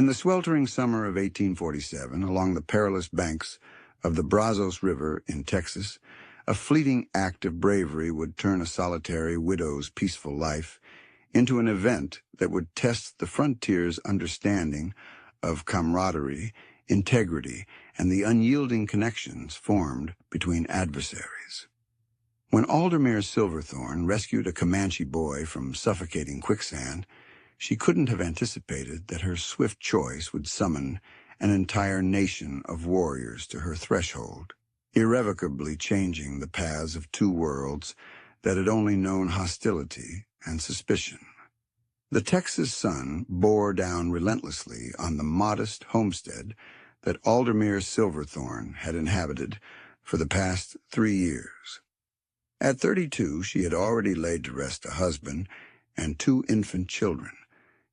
In the sweltering summer of 1847, along the perilous banks of the Brazos River in Texas, a fleeting act of bravery would turn a solitary widow's peaceful life into an event that would test the frontier's understanding of camaraderie, integrity, and the unyielding connections formed between adversaries. When Aldermere Silverthorn rescued a Comanche boy from suffocating quicksand, she couldn't have anticipated that her swift choice would summon an entire nation of warriors to her threshold, irrevocably changing the paths of two worlds that had only known hostility and suspicion. The Texas sun bore down relentlessly on the modest homestead that Aldermere Silverthorn had inhabited for the past 3 years. At 32, she had already laid to rest a husband and 2 infant children,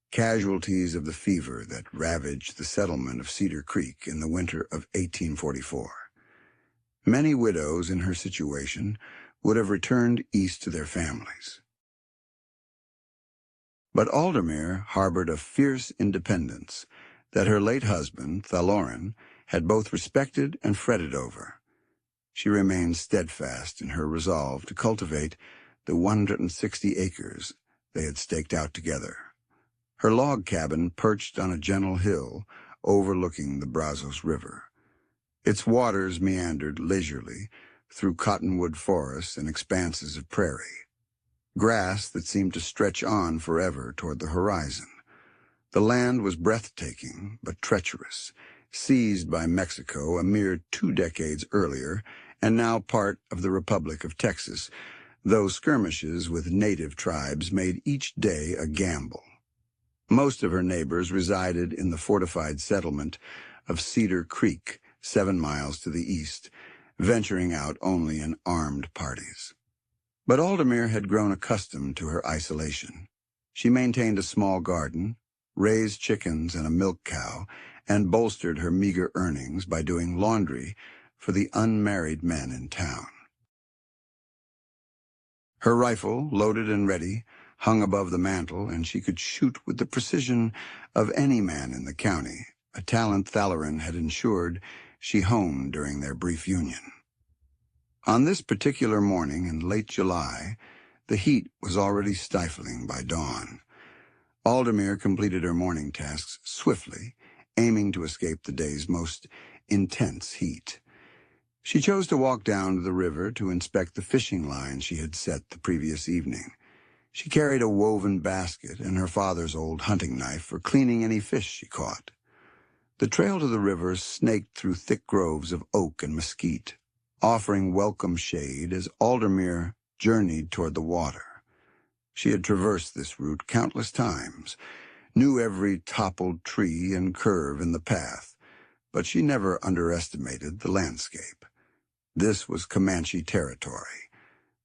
casualties of the fever that ravaged the settlement of Cedar Creek in the winter of 1844. Many widows in her situation would have returned east to their families. But Aldermere harbored a fierce independence that her late husband, Thaloran, had both respected and fretted over. She remained steadfast in her resolve to cultivate the 160 acres they had staked out together. Her log cabin perched on a gentle hill overlooking the Brazos River. Its waters meandered leisurely through cottonwood forests and expanses of prairie, grass that seemed to stretch on forever toward the horizon. The land was breathtaking but treacherous, seized by Mexico a mere 2 decades earlier, and now part of the Republic of Texas, though skirmishes with native tribes made each day a gamble. Most of her neighbors resided in the fortified settlement of Cedar Creek, 7 miles to the east, venturing out only in armed parties. But Aldermere had grown accustomed to her isolation. She maintained a small garden, raised chickens and a milk cow, and bolstered her meager earnings by doing laundry for the unmarried men in town. Her rifle, loaded and ready, hung above the mantel, and she could shoot with the precision of any man in the county, a talent Thaloran had ensured she honed during their brief union. On this particular morning in late July, the heat was already stifling by dawn. Aldermere completed her morning tasks swiftly, aiming to escape the day's most intense heat. She chose to walk down to the river to inspect the fishing line she had set the previous evening. She carried a woven basket and her father's old hunting knife for cleaning any fish she caught. The trail to the river snaked through thick groves of oak and mesquite, offering welcome shade as Aldermere journeyed toward the water. She had traversed this route countless times, knew every toppled tree and curve in the path, but she never underestimated the landscape. This was Comanche territory,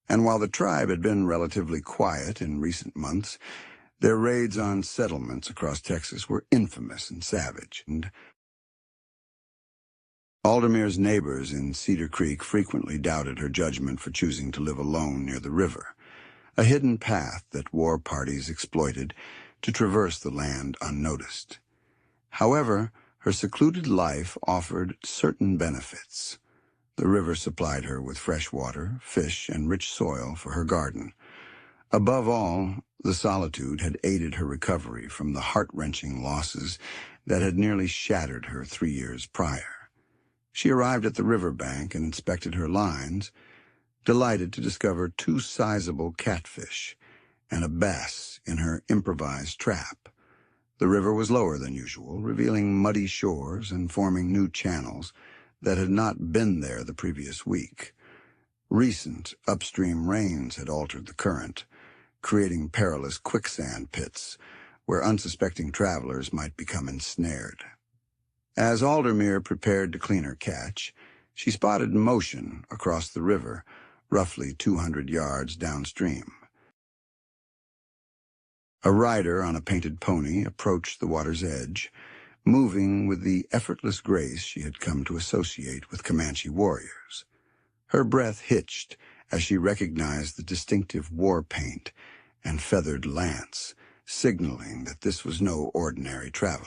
and while the tribe had been relatively quiet in recent months, their raids on settlements across Texas were infamous and savage, and Aldermere's neighbors in Cedar Creek frequently doubted her judgment for choosing to live alone near the river, a hidden path that war parties exploited to traverse the land unnoticed. However, her secluded life offered certain benefits. The river supplied her with fresh water, fish, and rich soil for her garden. Above all, the solitude had aided her recovery from the heart-wrenching losses that had nearly shattered her 3 years prior. She arrived at the riverbank and inspected her lines, delighted to discover 2 sizable catfish and a bass in her improvised trap. The river was lower than usual, revealing muddy shores and forming new channels that had not been there the previous week. Recent upstream rains had altered the current, creating perilous quicksand pits where unsuspecting travelers might become ensnared. As Aldermere prepared to clean her catch, she spotted motion across the river, roughly 200 yards downstream. A rider on a painted pony approached the water's edge, moving with the effortless grace she had come to associate with Comanche warriors. Her breath hitched as she recognized the distinctive war paint and feathered lance, signaling that this was no ordinary traveler.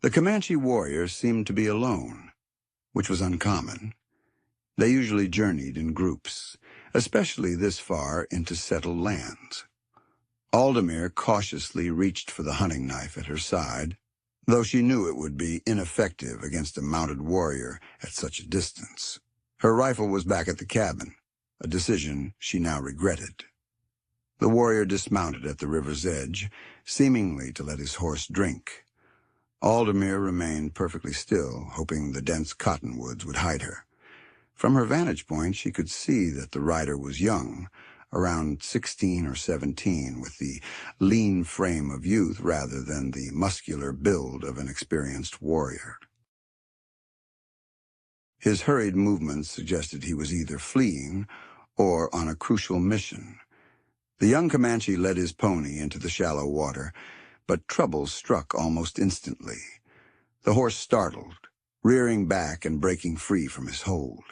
The Comanche warrior seemed to be alone, which was uncommon. They usually journeyed in groups, especially this far into settled lands. Aldermere cautiously reached for the hunting knife at her side, though she knew it would be ineffective against a mounted warrior at such a distance. Her rifle was back at the cabin, a decision she now regretted. The warrior dismounted at the river's edge, seemingly to let his horse drink. Aldermere remained perfectly still, hoping the dense cottonwoods would hide her. From her vantage point, she could see that the rider was young, around 16 or 17, with the lean frame of youth rather than the muscular build of an experienced warrior. His hurried movements suggested he was either fleeing or on a crucial mission. The young Comanche led his pony into the shallow water, but trouble struck almost instantly. The horse startled, rearing back and breaking free from his hold.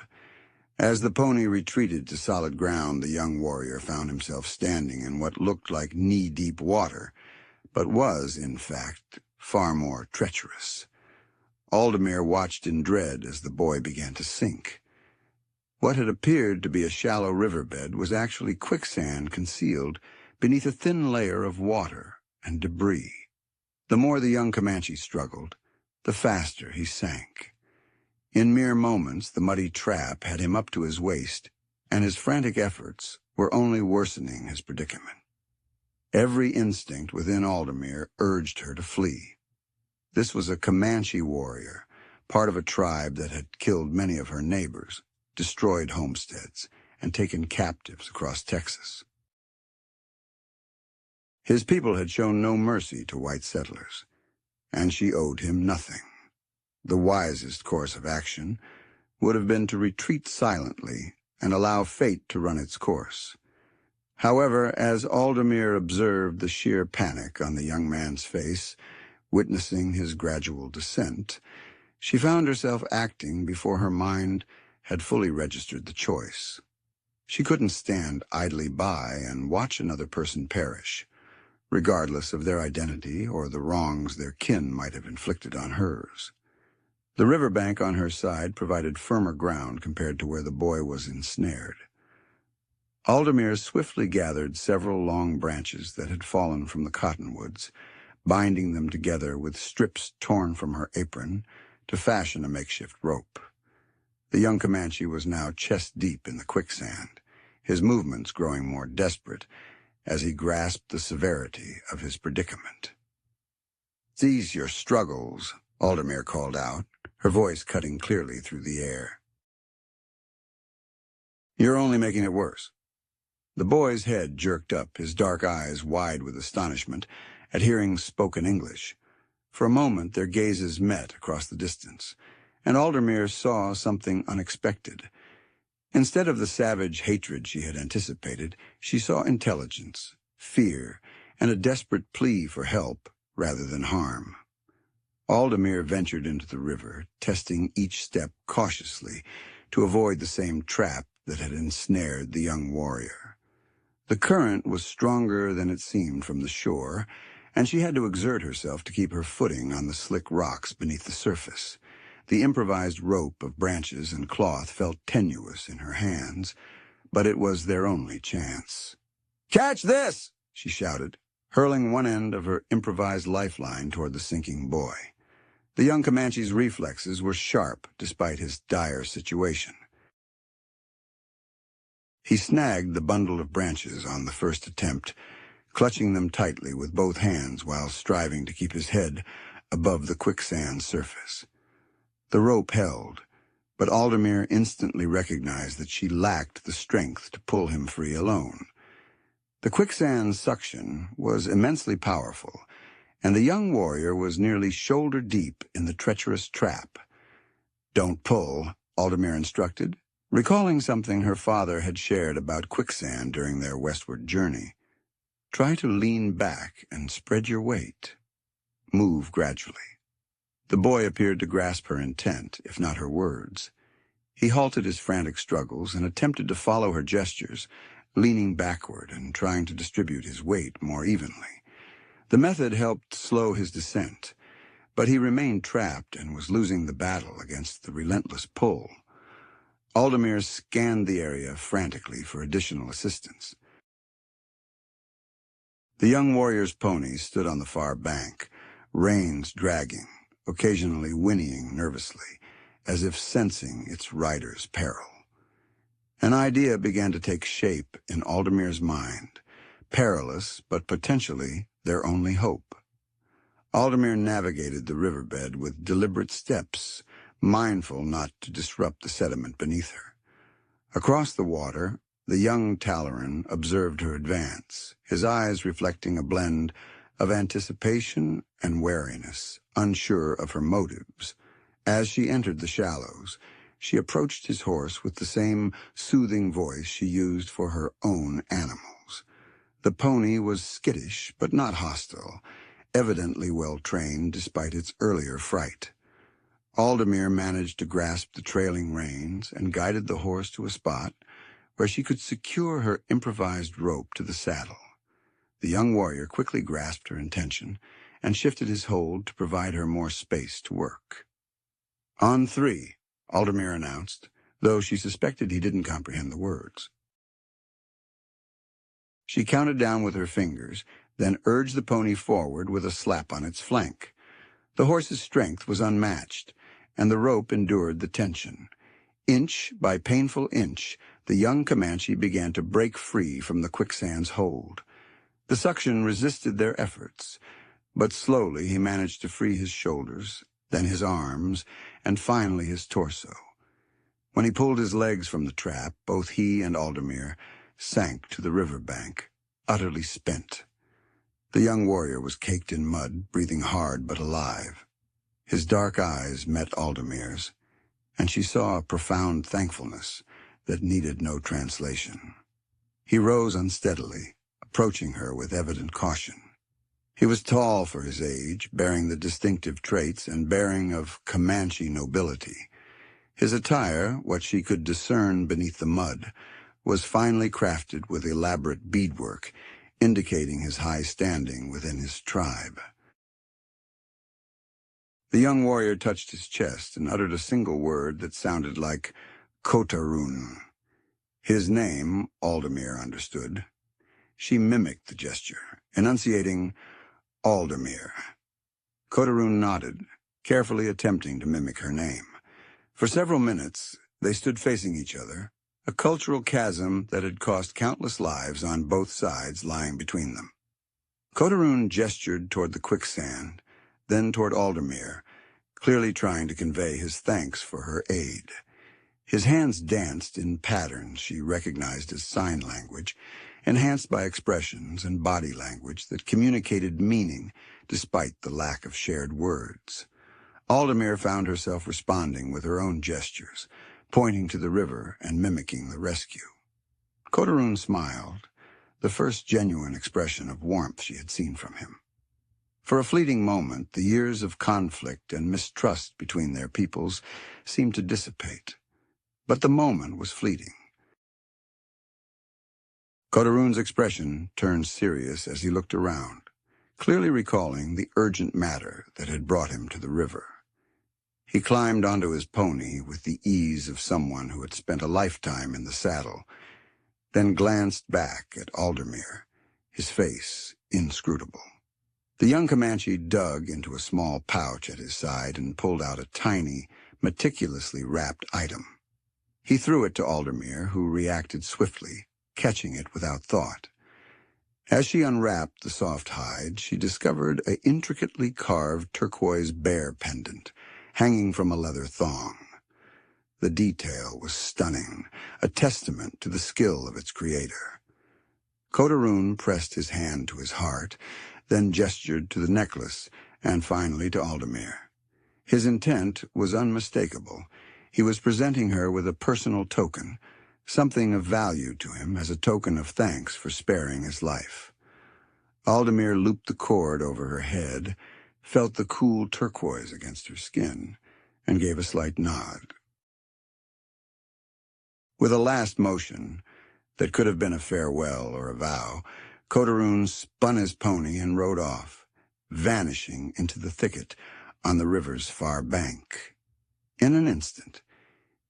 As the pony retreated to solid ground, the young warrior found himself standing in what looked like knee-deep water, but was, in fact, far more treacherous. Aldermere watched in dread as the boy began to sink. What had appeared to be a shallow riverbed was actually quicksand concealed beneath a thin layer of water and debris. The more the young Comanche struggled, the faster he sank. In mere moments, the muddy trap had him up to his waist, and his frantic efforts were only worsening his predicament. Every instinct within Aldermere urged her to flee. This was a Comanche warrior, part of a tribe that had killed many of her neighbors, destroyed homesteads, and taken captives across Texas. His people had shown no mercy to white settlers, and she owed him nothing. The wisest course of action would have been to retreat silently and allow fate to run its course. However, as Aldermere observed the sheer panic on the young man's face, witnessing his gradual descent, she found herself acting before her mind had fully registered the choice. She couldn't stand idly by and watch another person perish, regardless of their identity or the wrongs their kin might have inflicted on hers. The riverbank on her side provided firmer ground compared to where the boy was ensnared. Aldermere swiftly gathered several long branches that had fallen from the cottonwoods, binding them together with strips torn from her apron to fashion a makeshift rope. The young Comanche was now chest-deep in the quicksand, his movements growing more desperate as he grasped the severity of his predicament. "Cease your struggles," Aldermere called out, her voice cutting clearly through the air. "You're only making it worse." The boy's head jerked up, his dark eyes wide with astonishment at hearing spoken English. For a moment their gazes met across the distance, and Aldermere saw something unexpected. Instead of the savage hatred she had anticipated, she saw intelligence, fear, and a desperate plea for help rather than harm. Aldermere ventured into the river, testing each step cautiously to avoid the same trap that had ensnared the young warrior. The current was stronger than it seemed from the shore, and she had to exert herself to keep her footing on the slick rocks beneath the surface. The improvised rope of branches and cloth felt tenuous in her hands, but it was their only chance. "Catch this!" she shouted, hurling one end of her improvised lifeline toward the sinking boy. The young Comanche's reflexes were sharp despite his dire situation. He snagged the bundle of branches on the first attempt, clutching them tightly with both hands while striving to keep his head above the quicksand surface. The rope held, but Aldermere instantly recognized that she lacked the strength to pull him free alone. The quicksand's suction was immensely powerful, and the young warrior was nearly shoulder-deep in the treacherous trap. "Don't pull," Aldermere instructed, recalling something her father had shared about quicksand during their westward journey. "Try to lean back and spread your weight. Move gradually." The boy appeared to grasp her intent, if not her words. He halted his frantic struggles and attempted to follow her gestures, leaning backward and trying to distribute his weight more evenly. The method helped slow his descent, but he remained trapped and was losing the battle against the relentless pull. Aldermere scanned the area frantically for additional assistance. The young warrior's pony stood on the far bank, reins dragging, occasionally whinnying nervously, as if sensing its rider's peril. An idea began to take shape in Aldermere's mind, perilous but potentially their only hope. Aldermere navigated the riverbed with deliberate steps, mindful not to disrupt the sediment beneath her. Across the water, the young Talaran observed her advance, his eyes reflecting a blend of anticipation and wariness, unsure of her motives. As she entered the shallows, she approached his horse with the same soothing voice she used for her own animals. The pony was skittish but not hostile, evidently well-trained despite its earlier fright. Aldermere managed to grasp the trailing reins and guided the horse to a spot where she could secure her improvised rope to the saddle. The young warrior quickly grasped her intention and shifted his hold to provide her more space to work. "On 3, Aldermere announced, though she suspected he didn't comprehend the words. She counted down with her fingers, then urged the pony forward with a slap on its flank. The horse's strength was unmatched, and the rope endured the tension. Inch by painful inch, the young Comanche began to break free from the quicksand's hold. The suction resisted their efforts, but slowly he managed to free his shoulders, then his arms, and finally his torso. When he pulled his legs from the trap, both he and Aldermere sank to the river bank, utterly spent. The young warrior was caked in mud, breathing hard but alive. His dark eyes met Aldermere's, and she saw a profound thankfulness that needed no translation. He rose unsteadily, approaching her with evident caution. He was tall for his age, bearing the distinctive traits and bearing of Comanche nobility. His attire, what she could discern beneath the mud, was finely crafted with elaborate beadwork, indicating his high standing within his tribe. The young warrior touched his chest and uttered a single word that sounded like Kotarune. His name, Aldermere understood. She mimicked the gesture, enunciating Aldermere. Kotarune nodded, carefully attempting to mimic her name. For several minutes, they stood facing each other, a cultural chasm that had cost countless lives on both sides lying between them. Kotarune gestured toward the quicksand, then toward Aldermere, clearly trying to convey his thanks for her aid. His hands danced in patterns she recognized as sign language, enhanced by expressions and body language that communicated meaning despite the lack of shared words. Aldermere found herself responding with her own gestures, pointing to the river and mimicking the rescue. Kotarune smiled, the first genuine expression of warmth she had seen from him. For a fleeting moment, the years of conflict and mistrust between their peoples seemed to dissipate. But the moment was fleeting. Kotarune's expression turned serious as he looked around, clearly recalling the urgent matter that had brought him to the river. He climbed onto his pony with the ease of someone who had spent a lifetime in the saddle, then glanced back at Aldermere, his face inscrutable. The young Comanche dug into a small pouch at his side and pulled out a tiny, meticulously wrapped item. He threw it to Aldermere, who reacted swiftly, catching it without thought. As she unwrapped the soft hide, she discovered an intricately carved turquoise bear pendant, hanging from a leather thong. The detail was stunning, a testament to the skill of its creator. Kotarune pressed his hand to his heart, then gestured to the necklace, and finally to Aldermere. His intent was unmistakable. He was presenting her with a personal token, something of value to him as a token of thanks for sparing his life. Aldermere looped the cord over her head, felt the cool turquoise against her skin, and gave a slight nod. With a last motion that could have been a farewell or a vow, Kotarune spun his pony and rode off, vanishing into the thicket, on the river's far bank. In an instant,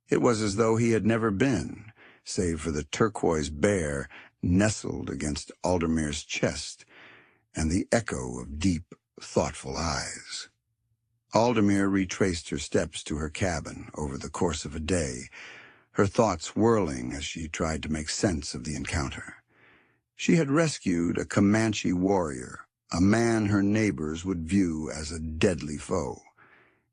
it was as though he had never been, save for the turquoise bear nestled against Aldermere's chest and the echo of deep, thoughtful eyes. Aldermere retraced her steps to her cabin over the course of a day, her thoughts whirling as she tried to make sense of the encounter. She had rescued a Comanche warrior, a man her neighbors would view as a deadly foe.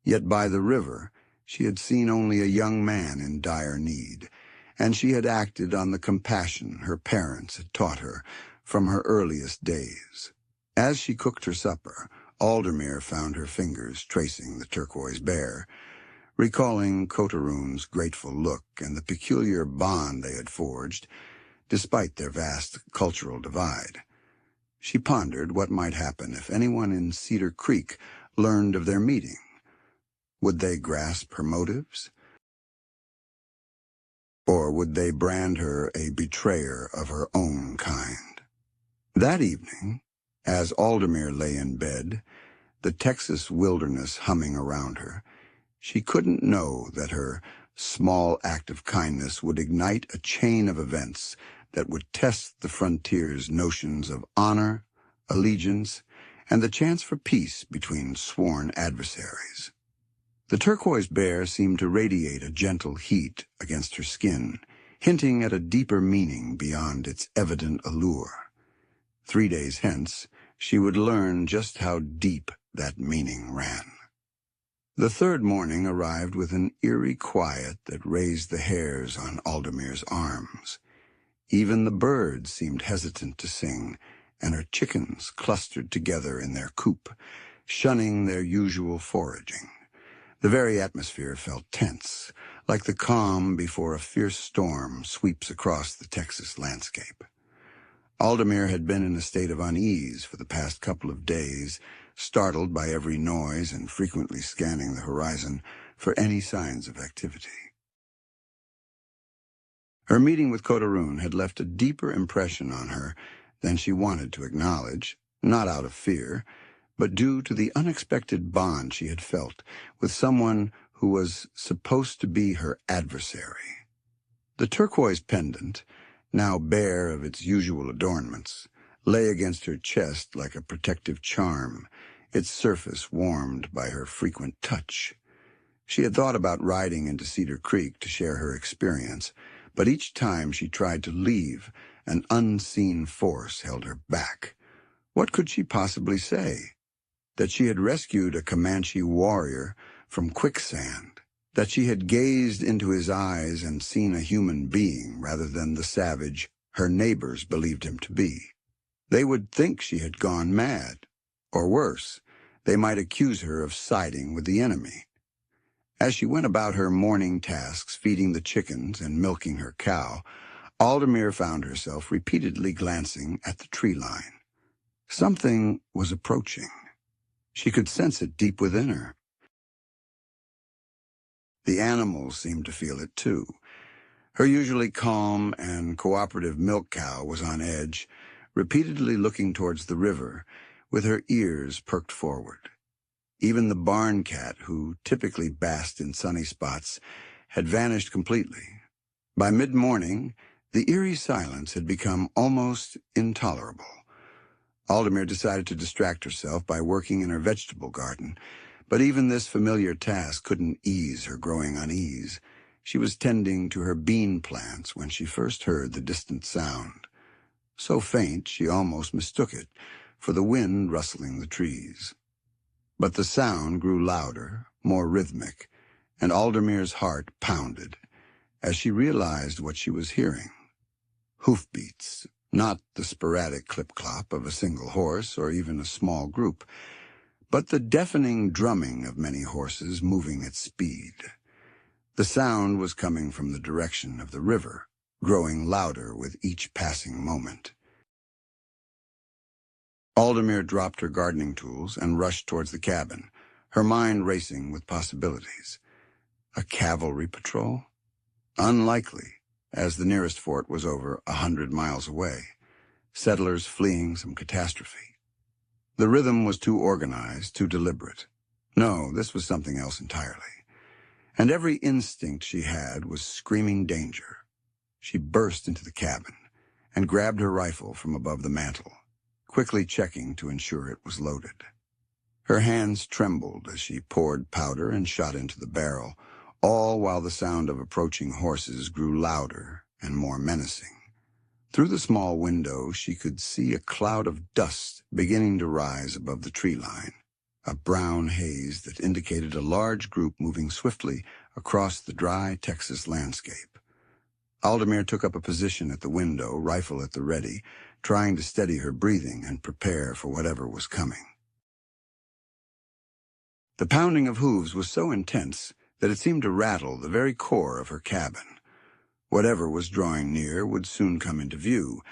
Yet by the river, she had seen only a young man in dire need, and she had acted on the compassion her parents had taught her from her earliest days. As she cooked her supper, Aldermere found her fingers tracing the turquoise bear, recalling Kotarune's grateful look and the peculiar bond they had forged, despite their vast cultural divide. She pondered what might happen if anyone in Cedar Creek learned of their meeting. Would they grasp her motives? Or would they brand her a betrayer of her own kind? That evening, as Aldermere lay in bed, the Texas wilderness humming around her, she couldn't know that her small act of kindness would ignite a chain of events that would test the frontier's notions of honor, allegiance, and the chance for peace between sworn adversaries. The turquoise bear seemed to radiate a gentle heat against her skin, hinting at a deeper meaning beyond its evident allure. 3 days hence, she would learn just how deep that meaning ran. The third morning arrived with an eerie quiet that raised the hairs on Aldermere's arms. Even the birds seemed hesitant to sing, and her chickens clustered together in their coop, shunning their usual foraging. The very atmosphere felt tense, like the calm before a fierce storm sweeps across the Texas landscape. Aldermere had been in a state of unease for the past couple of days, startled by every noise and frequently scanning the horizon for any signs of activity. Her meeting with Kotarune had left a deeper impression on her than she wanted to acknowledge, not out of fear, but due to the unexpected bond she had felt with someone who was supposed to be her adversary. The turquoise pendant, now bare of its usual adornments, lay against her chest like a protective charm, its surface warmed by her frequent touch. She had thought about riding into Cedar Creek to share her experience, but each time she tried to leave, an unseen force held her back. What could she possibly say? That she had rescued a Comanche warrior from Quicksand, that she had gazed into his eyes and seen a human being rather than the savage her neighbors believed him to be. They would think she had gone mad, or worse, they might accuse her of siding with the enemy. As she went about her morning tasks, feeding the chickens and milking her cow, Aldermere found herself repeatedly glancing at the tree line. Something was approaching. She could sense it deep within her. The animals seemed to feel it too. Her usually calm and cooperative milk cow was on edge, repeatedly looking towards the river, with her ears perked forward. Even the barn cat, who typically basked in sunny spots, had vanished completely. By mid-morning, the eerie silence had become almost intolerable. Aldermere decided to distract herself by working in her vegetable garden, but even this familiar task couldn't ease her growing unease. She was tending to her bean plants when she first heard the distant sound. So faint she almost mistook it for the wind rustling the trees. But the sound grew louder, more rhythmic, and Aldermere's heart pounded as she realized what she was hearing. Hoofbeats, not the sporadic clip-clop of a single horse or even a small group, but the deafening drumming of many horses moving at speed. The sound was coming from the direction of the river, growing louder with each passing moment. Aldermere dropped her gardening tools and rushed towards the cabin, her mind racing with possibilities. A cavalry patrol? Unlikely, as the nearest fort was over 100 miles away, settlers fleeing some catastrophe. The rhythm was too organized, too deliberate. No, this was something else entirely. And every instinct she had was screaming danger. She burst into the cabin and grabbed her rifle from above the mantel, quickly checking to ensure it was loaded. Her hands trembled as she poured powder and shot into the barrel, all while the sound of approaching horses grew louder and more menacing. Through the small window, she could see a cloud of dust beginning to rise above the tree line, a brown haze that indicated a large group moving swiftly across the dry Texas landscape. Aldermere took up a position at the window, rifle at the ready, trying to steady her breathing and prepare for whatever was coming. The pounding of hooves was so intense that it seemed to rattle the very core of her cabin. Whatever was drawing near would soon come into view,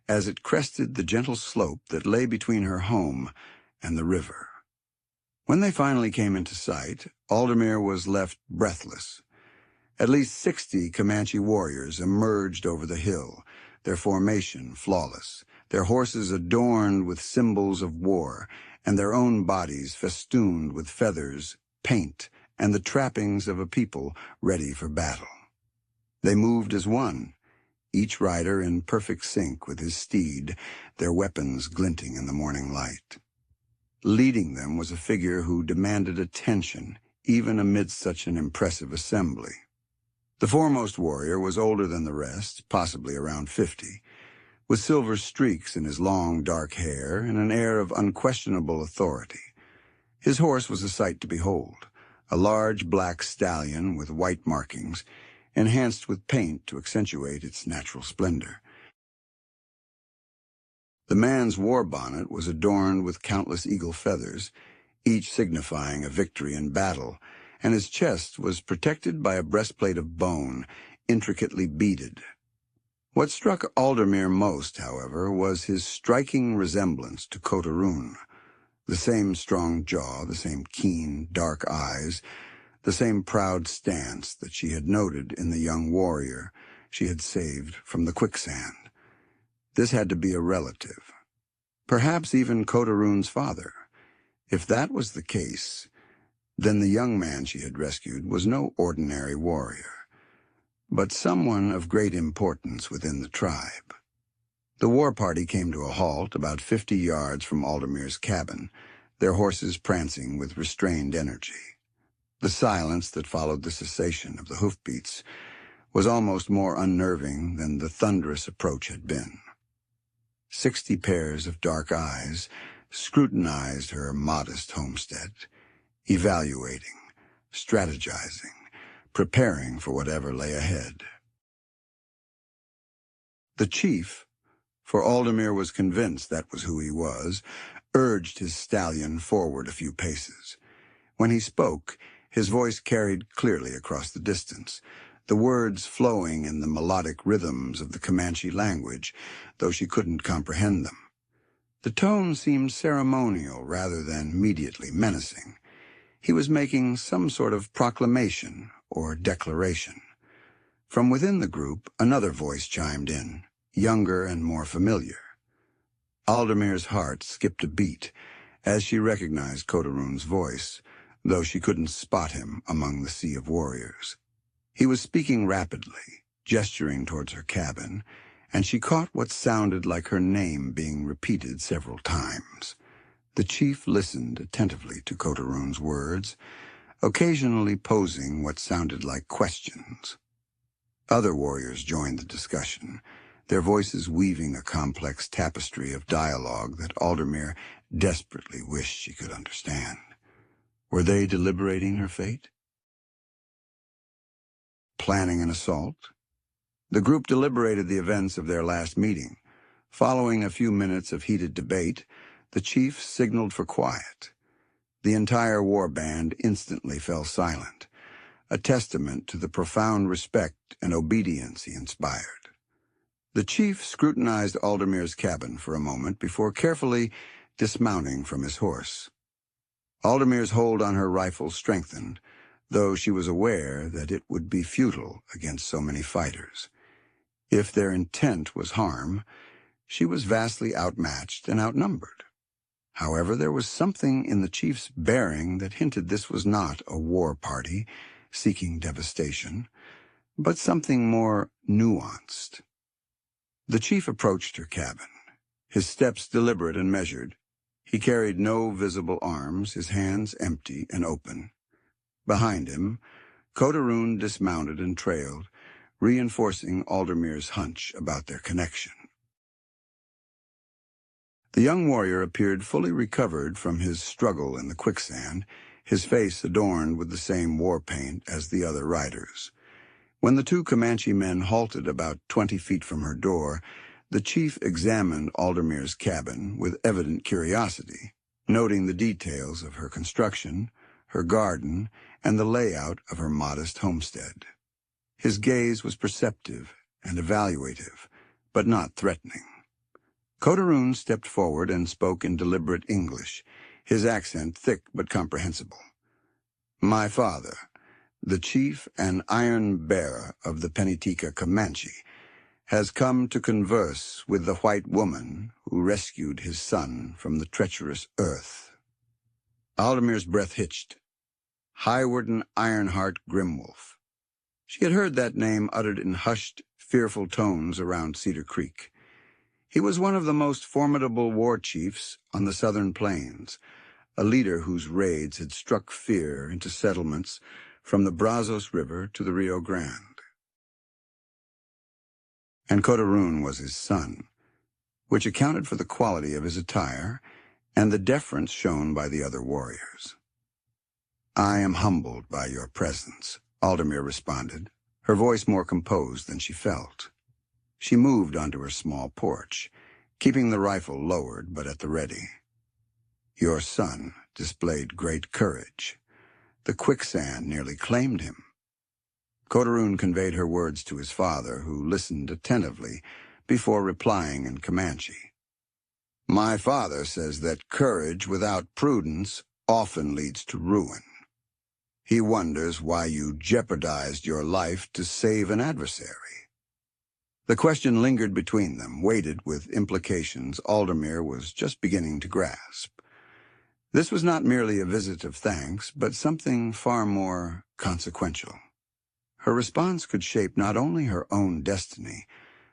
as it crested the gentle slope that lay between her home and the river. When they finally came into sight, Aldermere was left breathless. At least 60 Comanche warriors emerged over the hill, their formation flawless, their horses adorned with symbols of war, and their own bodies festooned with feathers, paint, and the trappings of a people ready for battle. They moved as one, each rider in perfect sync with his steed, their weapons glinting in the morning light. Leading them was a figure who demanded attention, even amidst such an impressive assembly. The foremost warrior was older than the rest, possibly around 50, with silver streaks in his long, dark hair and an air of unquestionable authority. His horse was a sight to behold, a large black stallion with white markings, enhanced with paint to accentuate its natural splendor. The man's war bonnet was adorned with countless eagle feathers, each signifying a victory in battle, and his chest was protected by a breastplate of bone, intricately beaded. What struck Aldermere most, however, was his striking resemblance to Kotarune. The same strong jaw, the same keen, dark eyes, the same proud stance that she had noted in the young warrior she had saved from the Quicksand. This had to be a relative, perhaps even Kotarune's father. If that was the case, then the young man she had rescued was no ordinary warrior, but someone of great importance within the tribe. The war party came to a halt about 50 yards from Aldermere's cabin, their horses prancing with restrained energy. The silence that followed the cessation of the hoofbeats was almost more unnerving than the thunderous approach had been. 60 pairs of dark eyes scrutinized her modest homestead, evaluating, strategizing, preparing for whatever lay ahead. The chief, for Aldermere was convinced that was who he was, urged his stallion forward a few paces. When he spoke, his voice carried clearly across the distance, the words flowing in the melodic rhythms of the Comanche language, though she couldn't comprehend them. The tone seemed ceremonial rather than immediately menacing. He was making some sort of proclamation or declaration. From within the group, another voice chimed in, younger and more familiar. Aldermere's heart skipped a beat as she recognized Kotarune's voice, though she couldn't spot him among the sea of warriors. He was speaking rapidly, gesturing towards her cabin, and she caught what sounded like her name being repeated several times. The chief listened attentively to Kotarune's words, occasionally posing what sounded like questions. Other warriors joined the discussion, their voices weaving a complex tapestry of dialogue that Aldermere desperately wished she could understand. Were they deliberating her fate? Planning an assault? The group deliberated the events of their last meeting. Following a few minutes of heated debate, the chief signaled for quiet. The entire war band instantly fell silent, a testament to the profound respect and obedience he inspired. The chief scrutinized Aldermere's cabin for a moment before carefully dismounting from his horse. Aldermere's hold on her rifle strengthened, though she was aware that it would be futile against so many fighters. If their intent was harm, she was vastly outmatched and outnumbered. However, there was something in the chief's bearing that hinted this was not a war party seeking devastation, but something more nuanced. The chief approached her cabin, his steps deliberate and measured. He carried no visible arms, his hands empty and open. Behind him, Kotarune dismounted and trailed, reinforcing Aldermere's hunch about their connection. The young warrior appeared fully recovered from his struggle in the quicksand, his face adorned with the same war paint as the other riders. When the two Comanche men halted about 20 feet from her door, the chief examined Aldermere's cabin with evident curiosity, noting the details of her construction, her garden, and the layout of her modest homestead. His gaze was perceptive and evaluative, but not threatening. Kotarune stepped forward and spoke in deliberate English, his accent thick but comprehensible. "My father, the chief and iron-bearer of the Penitika Comanche, has come to converse with the white woman who rescued his son from the treacherous earth." Aldermere's breath hitched. Highwarden Ironhart Grimwolf. She had heard that name uttered in hushed, fearful tones around Cedar Creek. He was one of the most formidable war chiefs on the southern plains, a leader whose raids had struck fear into settlements from the Brazos River to the Rio Grande. And Kotarune was his son, which accounted for the quality of his attire and the deference shown by the other warriors. "I am humbled by your presence," Aldermere responded, her voice more composed than she felt. She moved onto her small porch, keeping the rifle lowered but at the ready. "Your son displayed great courage. The quicksand nearly claimed him." Kotarune conveyed her words to his father, who listened attentively before replying in Comanche. "My father says that courage without prudence often leads to ruin. He wonders why you jeopardized your life to save an adversary." The question lingered between them, weighted with implications Aldermere was just beginning to grasp. This was not merely a visit of thanks, but something far more consequential. Her response could shape not only her own destiny,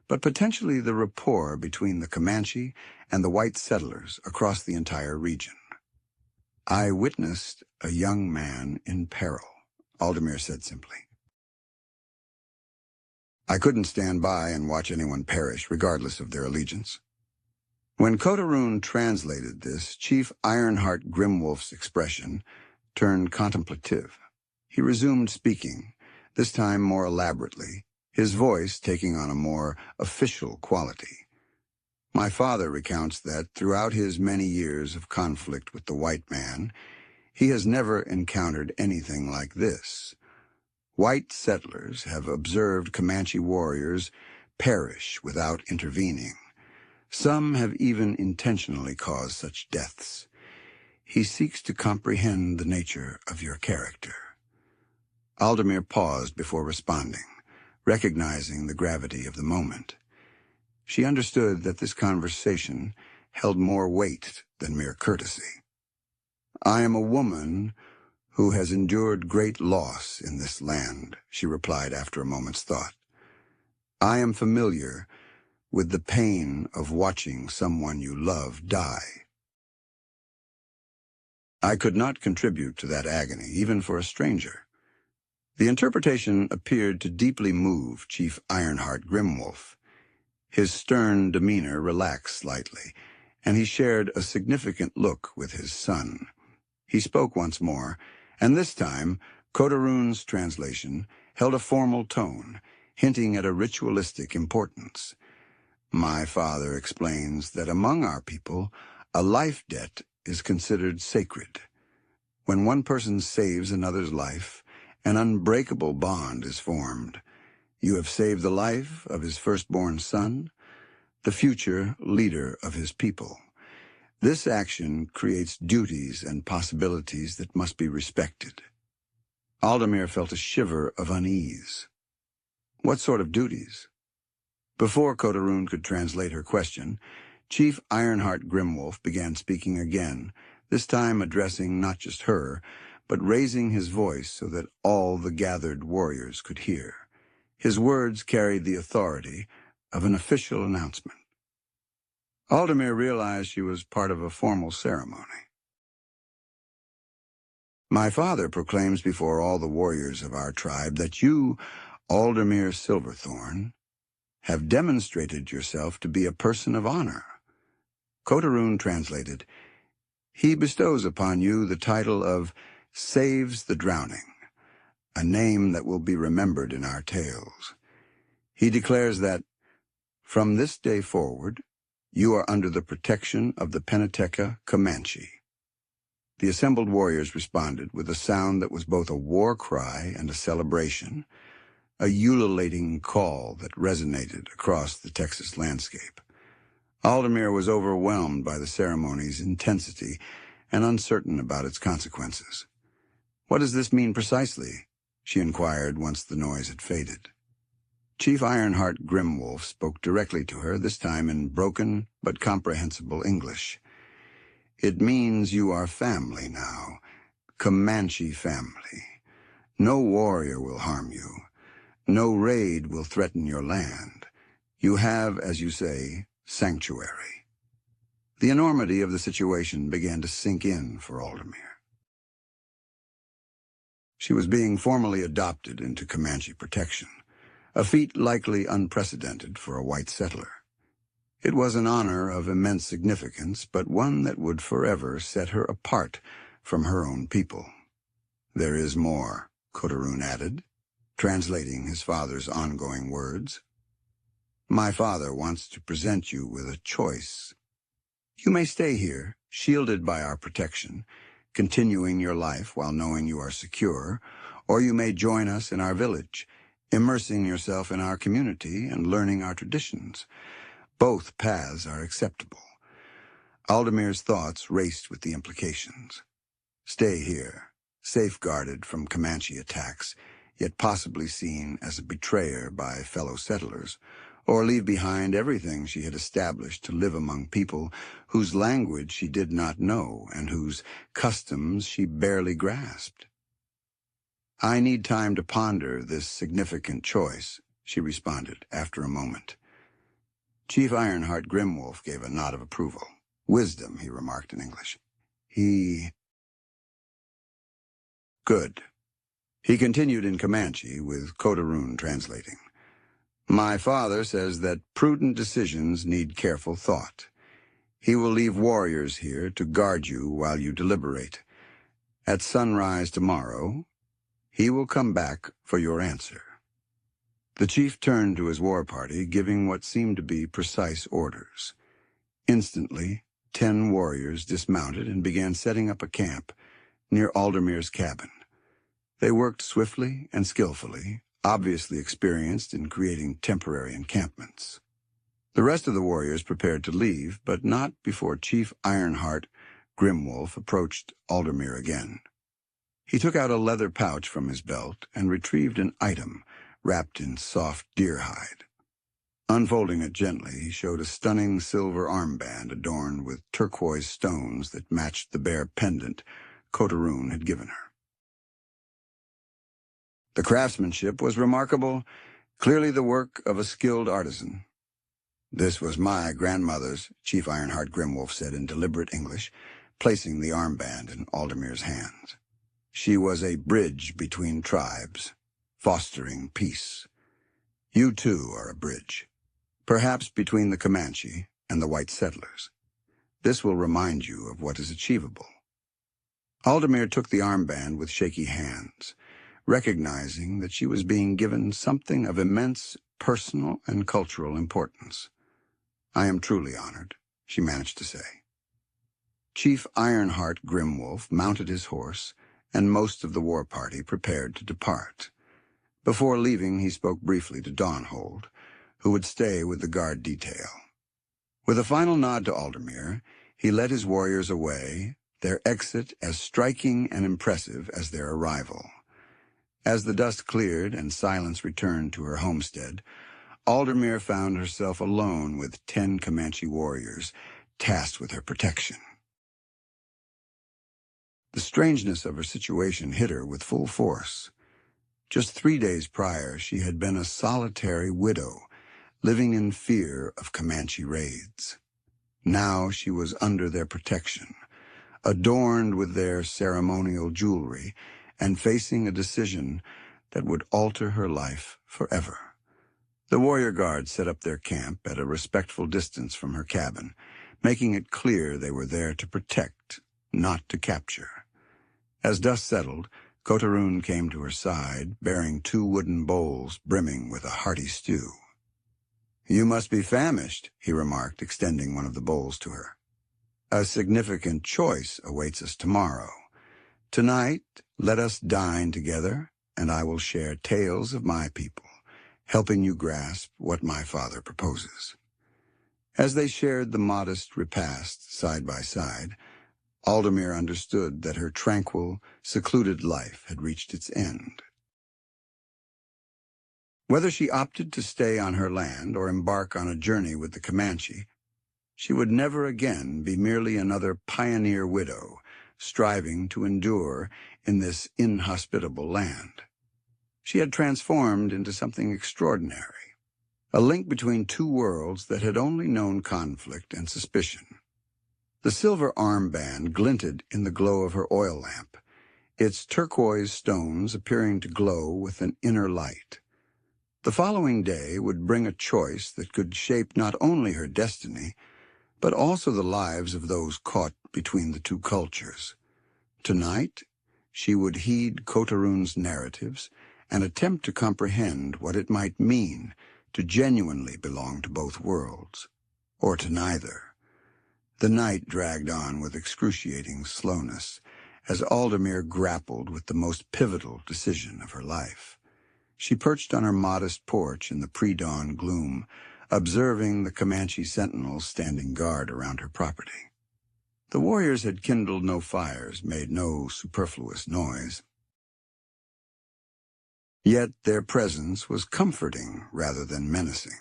but potentially the rapport between the Comanche and the white settlers across the entire region. "I witnessed a young man in peril," Aldermere said simply. "I couldn't stand by and watch anyone perish, regardless of their allegiance." When Kotarune translated this, Chief Ironhart Grimwolf's expression turned contemplative. He resumed speaking, this time more elaborately, his voice taking on a more official quality. "My father recounts that throughout his many years of conflict with the white man, he has never encountered anything like this. White settlers have observed Comanche warriors perish without intervening. Some have even intentionally caused such deaths. He seeks to comprehend the nature of your character." Aldermere paused before responding, recognizing the gravity of the moment. She understood that this conversation held more weight than mere courtesy. "I am a woman who has endured great loss in this land," she replied after a moment's thought. "I am familiar with the pain of watching someone you love die. I could not contribute to that agony, even for a stranger." The interpretation appeared to deeply move Chief Ironhart Grimwolf. His stern demeanor relaxed slightly, and he shared a significant look with his son. He spoke once more, and this time Kotarune's translation held a formal tone, hinting at a ritualistic importance. "My father explains that among our people, a life debt is considered sacred. When one person saves another's life, an unbreakable bond is formed. You have saved the life of his firstborn son, the future leader of his people. This action creates duties and possibilities that must be respected." Aldermere felt a shiver of unease. "What sort of duties?" Before Kotarune could translate her question, Chief Ironhart Grimwolf began speaking again, this time addressing not just her, but raising his voice so that all the gathered warriors could hear. His words carried the authority of an official announcement. Aldermere realized she was part of a formal ceremony. My father proclaims before all the warriors of our tribe that you, Aldermere Silverthorn, have demonstrated yourself to be a person of honor. Kotarune translated, he bestows upon you the title of Saves the Drowning, a name that will be remembered in our tales. He declares that, from this day forward, you are under the protection of the Penteca Comanche. The assembled warriors responded with a sound that was both a war cry and a celebration, a ululating call that resonated across the Texas landscape. Aldermere was overwhelmed by the ceremony's intensity and uncertain about its consequences. What does this mean precisely? She inquired once the noise had faded. Chief Ironhart Grimwolf spoke directly to her, this time in broken but comprehensible English. It means you are family now, Comanche family. No warrior will harm you. No raid will threaten your land. You have, as you say, sanctuary. The enormity of the situation began to sink in for Aldermere. She was being formally adopted into Comanche protection, a feat likely unprecedented for a white settler. It was an honor of immense significance, but one that would forever set her apart from her own people. There is more, Kotarune added, translating his father's ongoing words. My father wants to present you with a choice. You may stay here, shielded by our protection, continuing your life while knowing you are secure, or you may join us in our village, immersing yourself in our community and learning our traditions. Both paths are acceptable. Aldermere's thoughts raced with the implications. Stay here, safeguarded from Comanche attacks, yet possibly seen as a betrayer by fellow settlers, or leave behind everything she had established to live among people whose language she did not know and whose customs she barely grasped. I need time to ponder this significant choice, she responded after a moment. Chief Ironhart Grimwolf gave a nod of approval. Wisdom, he remarked in English. Good. He continued in Comanche, with Kotarune translating. My father says that prudent decisions need careful thought. He will leave warriors here to guard you while you deliberate. At sunrise tomorrow, he will come back for your answer. The chief turned to his war party, giving what seemed to be precise orders. Instantly, 10 warriors dismounted and began setting up a camp near Aldermere's cabin. They worked swiftly and skillfully, obviously experienced in creating temporary encampments. The rest of the warriors prepared to leave, but not before Chief Ironhart Grimwolf approached Aldermere again. He took out a leather pouch from his belt and retrieved an item wrapped in soft deer hide. Unfolding it gently, he showed a stunning silver armband adorned with turquoise stones that matched the bare pendant Kotarune had given her. The craftsmanship was remarkable, clearly the work of a skilled artisan. This was my grandmother's, Chief Ironhart Grimwolf said in deliberate English, placing the armband in Aldermere's hands. She was a bridge between tribes, fostering peace. You too are a bridge, perhaps between the Comanche and the white settlers. This will remind you of what is achievable. Aldermere took the armband with shaky hands, recognizing that she was being given something of immense personal and cultural importance. I am truly honored, she managed to say. Chief Ironhart Grimwolf mounted his horse, and most of the war party prepared to depart. Before leaving, he spoke briefly to Dawnhold, who would stay with the guard detail. With a final nod to Aldermere, he led his warriors away, their exit as striking and impressive as their arrival. As the dust cleared and silence returned to her homestead, Aldermere found herself alone with 10 Comanche warriors tasked with her protection. The strangeness of her situation hit her with full force. Just 3 days prior, she had been a solitary widow, living in fear of Comanche raids. Now she was under their protection, adorned with their ceremonial jewelry, and facing a decision that would alter her life forever. The warrior guards set up their camp at a respectful distance from her cabin, making it clear they were there to protect, not to capture. As dust settled, Kotarune came to her side, bearing 2 wooden bowls brimming with a hearty stew. "You must be famished," he remarked, extending one of the bowls to her. "A significant choice awaits us tomorrow. Tonight, let us dine together, and I will share tales of my people, helping you grasp what my father proposes." As they shared the modest repast side by side, Aldermere understood that her tranquil, secluded life had reached its end. Whether she opted to stay on her land or embark on a journey with the Comanche, she would never again be merely another pioneer widow, striving to endure in this inhospitable land. She had transformed into something extraordinary, a link between 2 worlds that had only known conflict and suspicion. The silver armband glinted in the glow of her oil lamp, its turquoise stones appearing to glow with an inner light. The following day would bring a choice that could shape not only her destiny, but also the lives of those caught between the 2 cultures. Tonight, she would heed Kotarune's narratives and attempt to comprehend what it might mean to genuinely belong to both worlds, or to neither. The night dragged on with excruciating slowness as Aldermere grappled with the most pivotal decision of her life. She perched on her modest porch in the pre-dawn gloom, observing the Comanche sentinels standing guard around her property. The warriors had kindled no fires, made no superfluous noise. Yet their presence was comforting rather than menacing.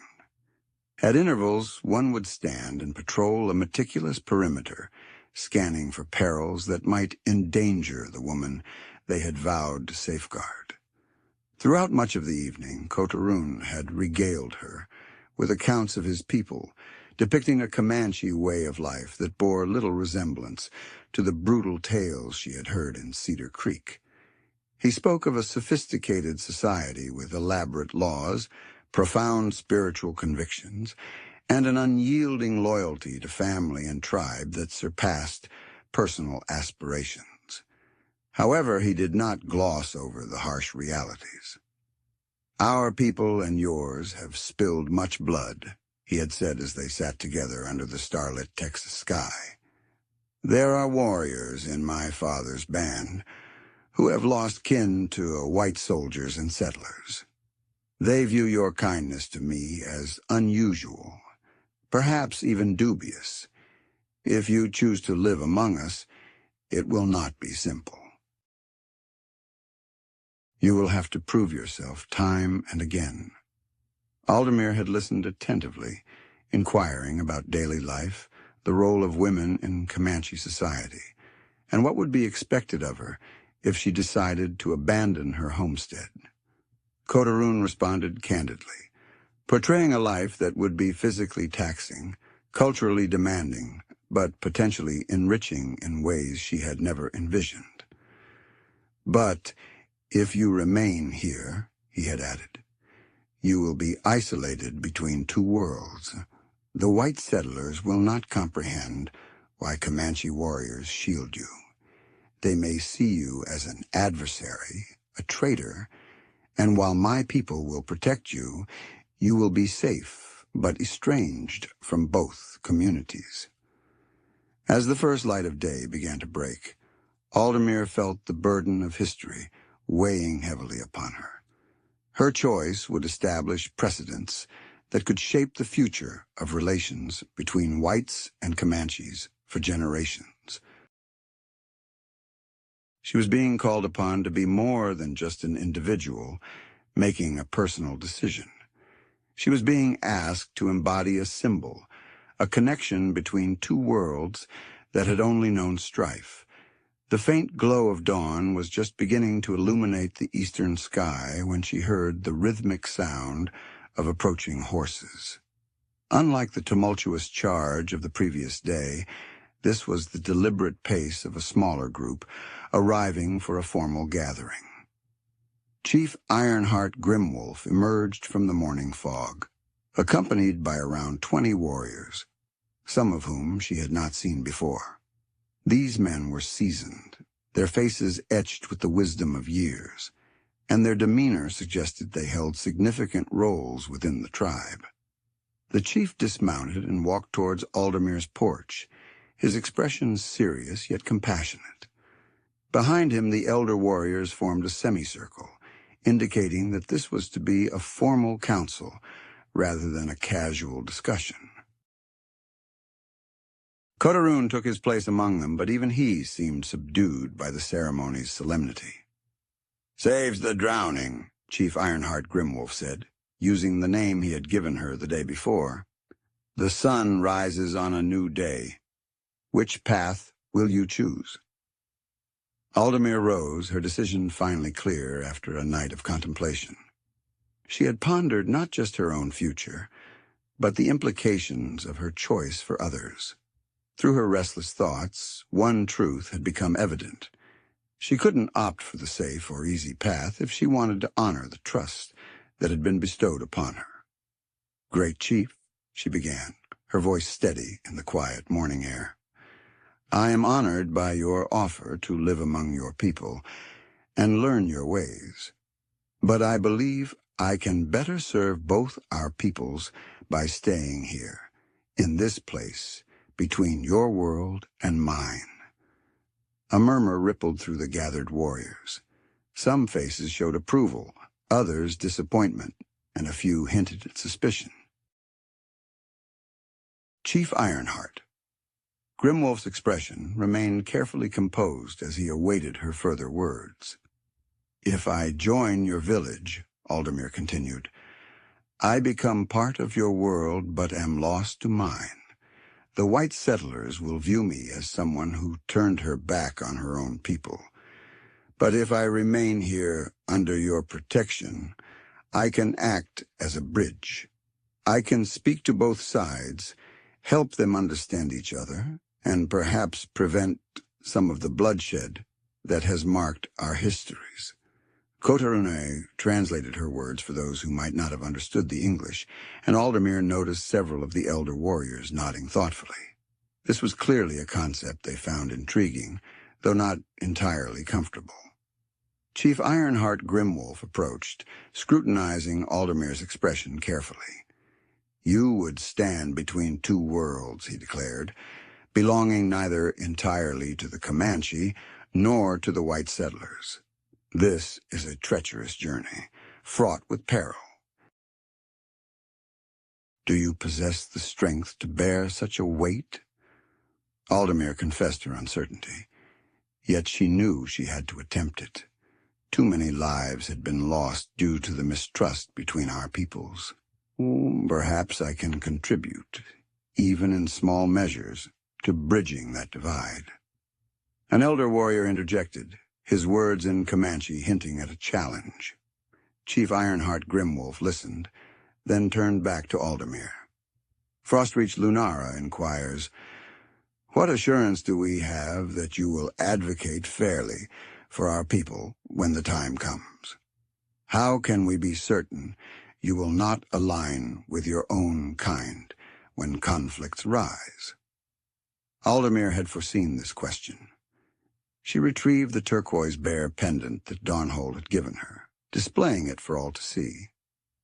At intervals, one would stand and patrol a meticulous perimeter, scanning for perils that might endanger the woman they had vowed to safeguard. Throughout much of the evening, Kotarune had regaled her with accounts of his people, depicting a Comanche way of life that bore little resemblance to the brutal tales she had heard in Cedar Creek. He spoke of a sophisticated society with elaborate laws, profound spiritual convictions, and an unyielding loyalty to family and tribe that surpassed personal aspirations. However, he did not gloss over the harsh realities. "Our people and yours have spilled much blood," he had said as they sat together under the starlit Texas sky. "There are warriors in my father's band who have lost kin to white soldiers and settlers. They view your kindness to me as unusual, perhaps even dubious. If you choose to live among us, it will not be simple. You will have to prove yourself time and again." Aldermere had listened attentively, inquiring about daily life, the role of women in Comanche society, and what would be expected of her if she decided to abandon her homestead. Kotarune responded candidly, portraying a life that would be physically taxing, culturally demanding, but potentially enriching in ways she had never envisioned. "But if you remain here," he had added, "you will be isolated between 2 worlds. The white settlers will not comprehend why Comanche warriors shield you. They may see you as an adversary, a traitor, and while my people will protect you, you will be safe, but estranged from both communities." As the first light of day began to break, Aldermere felt the burden of history weighing heavily upon her. Her choice would establish precedents that could shape the future of relations between whites and Comanches for generations. She was being called upon to be more than just an individual making a personal decision. She was being asked to embody a symbol, a connection between two worlds that had only known strife. The faint glow of dawn was just beginning to illuminate the eastern sky when she heard the rhythmic sound of approaching horses. Unlike the tumultuous charge of the previous day, this was the deliberate pace of a smaller group, arriving for a formal gathering. Chief Ironhart Grimwolf emerged from the morning fog, accompanied by around 20 warriors, some of whom she had not seen before. These men were seasoned, their faces etched with the wisdom of years, and their demeanor suggested they held significant roles within the tribe. The chief dismounted and walked towards Aldermere's porch, his expression serious yet compassionate. Behind him, the elder warriors formed a semicircle, indicating that this was to be a formal council rather than a casual discussion. Kotarune took his place among them, but even he seemed subdued by the ceremony's solemnity. "Saves the drowning," Chief Ironhart Grimwolf said, using the name he had given her the day before. "The sun rises on a new day. Which path will you choose?" Aldermere rose, her decision finally clear after a night of contemplation. She had pondered not just her own future, but the implications of her choice for others. Through her restless thoughts, one truth had become evident. She couldn't opt for the safe or easy path if she wanted to honor the trust that had been bestowed upon her. "Great Chief," she began, her voice steady in the quiet morning air, "I am honored by your offer to live among your people and learn your ways. But I believe I can better serve both our peoples by staying here, in this place, between your world and mine." A murmur rippled through the gathered warriors. Some faces showed approval, others disappointment, and a few hinted at suspicion. Chief Ironhart. Grimwolf's expression remained carefully composed as he awaited her further words. "If I join your village," Aldermere continued, "I become part of your world but am lost to mine. The white settlers will view me as someone who turned her back on her own people. But if I remain here under your protection, I can act as a bridge. I can speak to both sides, help them understand each other, and perhaps prevent some of the bloodshed that has marked our histories." Kotarune translated her words for those who might not have understood the English, and Aldermere noticed several of the elder warriors nodding thoughtfully. This was clearly a concept they found intriguing, though not entirely comfortable. Chief Ironhart Grimwolf approached, scrutinizing Aldermere's expression carefully. "You would stand between two worlds," he declared, "belonging neither entirely to the Comanche nor to the white settlers. This is a treacherous journey, fraught with peril. Do you possess the strength to bear such a weight?" Aldermere confessed her uncertainty, yet she knew she had to attempt it. Too many lives had been lost due to the mistrust between our peoples. "Perhaps I can contribute, even in small measures, to bridging that divide." An elder warrior interjected, his words in Comanche hinting at a challenge. Chief Ironhart Grimwolf listened, then turned back to Aldermere. Frostreach Lunara inquires, "What assurance do we have that you will advocate fairly for our people when the time comes? How can we be certain you will not align with your own kind when conflicts rise?" Aldermere had foreseen this question. She retrieved the turquoise bear pendant that Dawnhold had given her, displaying it for all to see.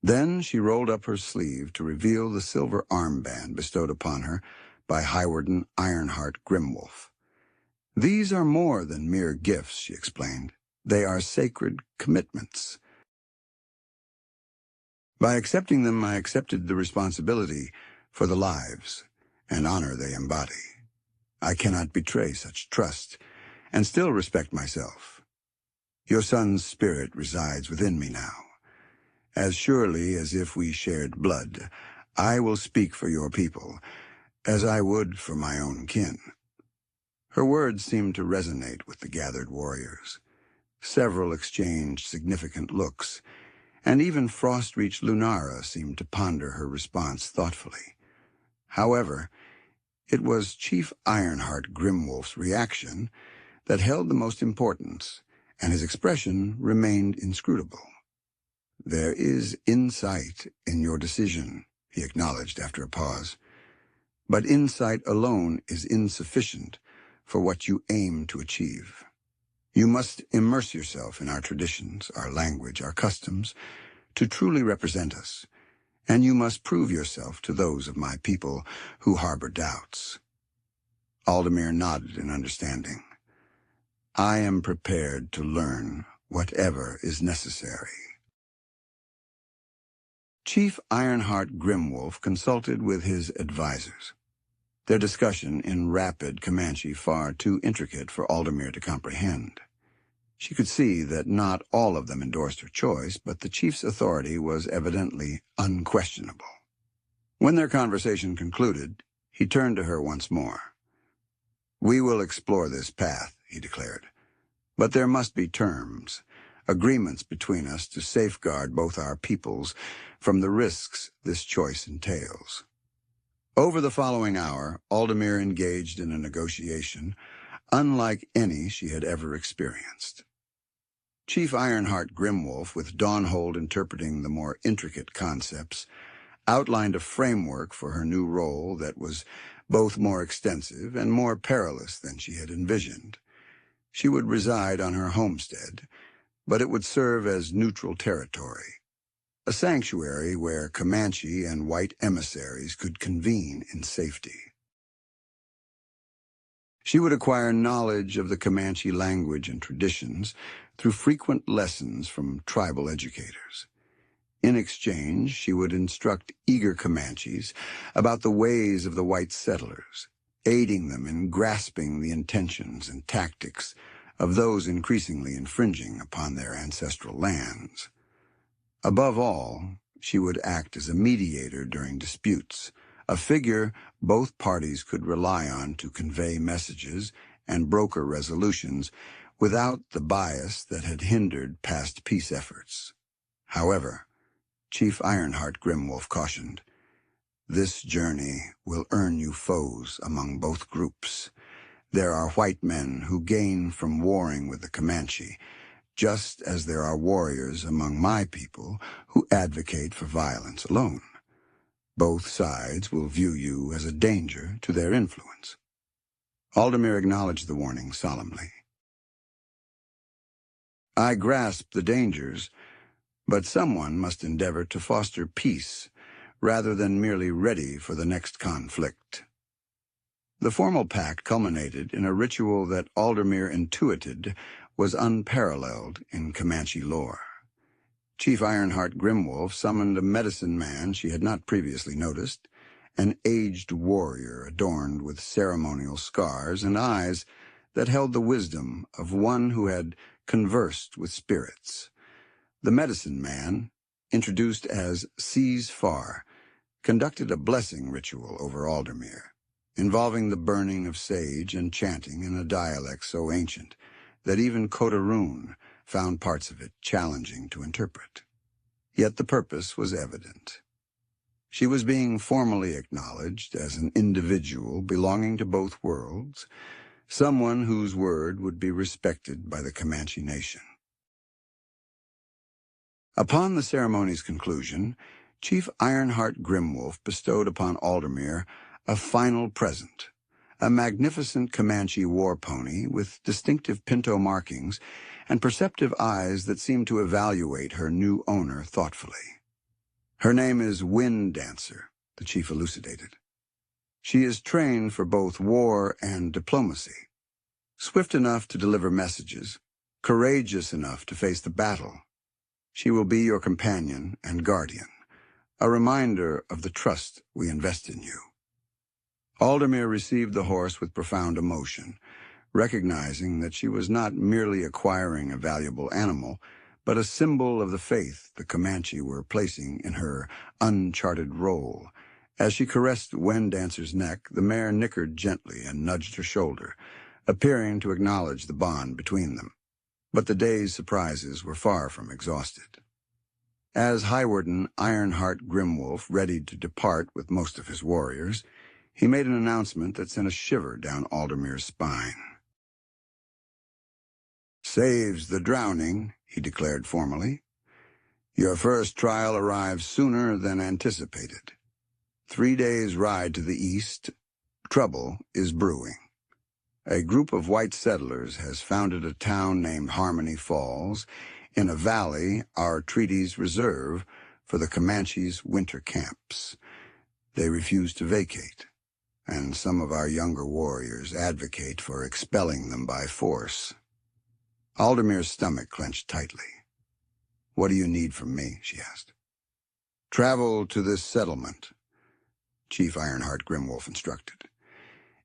Then she rolled up her sleeve to reveal the silver armband bestowed upon her by Highwarden Ironhart Grimwolf. "These are more than mere gifts," she explained. "They are sacred commitments. By accepting them, I accepted the responsibility for the lives and honor they embody. I cannot betray such trust and still respect myself. Your son's spirit resides within me now, As surely as if we shared blood, I will speak for your people, as I would for my own kin." Her words seemed to resonate with the gathered warriors. Several exchanged significant looks, and even frost-reached Lunara seemed to ponder her response thoughtfully. However, it was Chief Ironhart Grimwolf's reaction that held the most importance, and his expression remained inscrutable. "There is insight in your decision," he acknowledged after a pause. "But insight alone is insufficient for what you aim to achieve. You must immerse yourself in our traditions, our language, our customs, to truly represent us, and you must prove yourself to those of my people who harbor doubts." Aldermere nodded in understanding. "I am prepared to learn whatever is necessary." Chief Ironhart Grimwolf consulted with his advisors, their discussion in rapid Comanche far too intricate for Aldermere to comprehend. She could see that not all of them endorsed her choice, but the chief's authority was evidently unquestionable. When their conversation concluded, he turned to her once more. "We will explore this path," he declared, "but there must be terms, agreements between us to safeguard both our peoples from the risks this choice entails." Over the following hour, Aldermere engaged in a negotiation unlike any she had ever experienced. Chief Ironhart Grimwolf, with Dawnhold interpreting the more intricate concepts, outlined a framework for her new role that was both more extensive and more perilous than she had envisioned. She would reside on her homestead, but it would serve as neutral territory, a sanctuary where Comanche and white emissaries could convene in safety. She would acquire knowledge of the Comanche language and traditions through frequent lessons from tribal educators. In exchange, she would instruct eager Comanches about the ways of the white settlers, aiding them in grasping the intentions and tactics of those increasingly infringing upon their ancestral lands. Above all, she would act as a mediator during disputes, a figure both parties could rely on to convey messages and broker resolutions without the bias that had hindered past peace efforts. However, Chief Ironhart Grimwolf cautioned, "This journey will earn you foes among both groups. There are white men who gain from warring with the Comanche, just as there are warriors among my people who advocate for violence alone. Both sides will view you as a danger to their influence." Aldermere acknowledged the warning solemnly. "I grasp the dangers, but someone must endeavor to foster peace rather than merely ready for the next conflict." The formal pact culminated in a ritual that Aldermere intuited was unparalleled in Comanche lore. Chief Ironhart Grimwolf summoned a medicine man she had not previously noticed, an aged warrior adorned with ceremonial scars and eyes that held the wisdom of one who had conversed with spirits. The medicine man, introduced as Sees Far, conducted a blessing ritual over Aldermere, involving the burning of sage and chanting in a dialect so ancient that even Kotarune found parts of it challenging to interpret. Yet the purpose was evident. She was being formally acknowledged as an individual belonging to both worlds, someone whose word would be respected by the Comanche nation. Upon the ceremony's conclusion, Chief Ironhart Grimwolf bestowed upon Aldermere a final present, a magnificent Comanche war pony with distinctive pinto markings and perceptive eyes that seemed to evaluate her new owner thoughtfully. "Her name is Wind Dancer," the chief elucidated. "She is trained for both war and diplomacy, swift enough to deliver messages, courageous enough to face the battle. She will be your companion and guardian, a reminder of the trust we invest in you." Aldermere received the horse with profound emotion, recognizing that she was not merely acquiring a valuable animal, but a symbol of the faith the Comanche were placing in her uncharted role. As she caressed Wendancer's neck, the mare nickered gently and nudged her shoulder, appearing to acknowledge the bond between them. But the day's surprises were far from exhausted. As Highwarden Ironhart Grimwolf readied to depart with most of his warriors, he made an announcement that sent a shiver down Aldermere's spine. "Saves the drowning," he declared formally. "Your first trial arrives sooner than anticipated. 3 days' ride to the east, trouble is brewing. A group of white settlers has founded a town named Harmony Falls in a valley our treaties reserve for the Comanche's winter camps. They refuse to vacate, and some of our younger warriors advocate for expelling them by force." Aldermere's stomach clenched tightly. "What do you need from me?" she asked. "Travel to this settlement," Chief Ironhart Grimwolf instructed.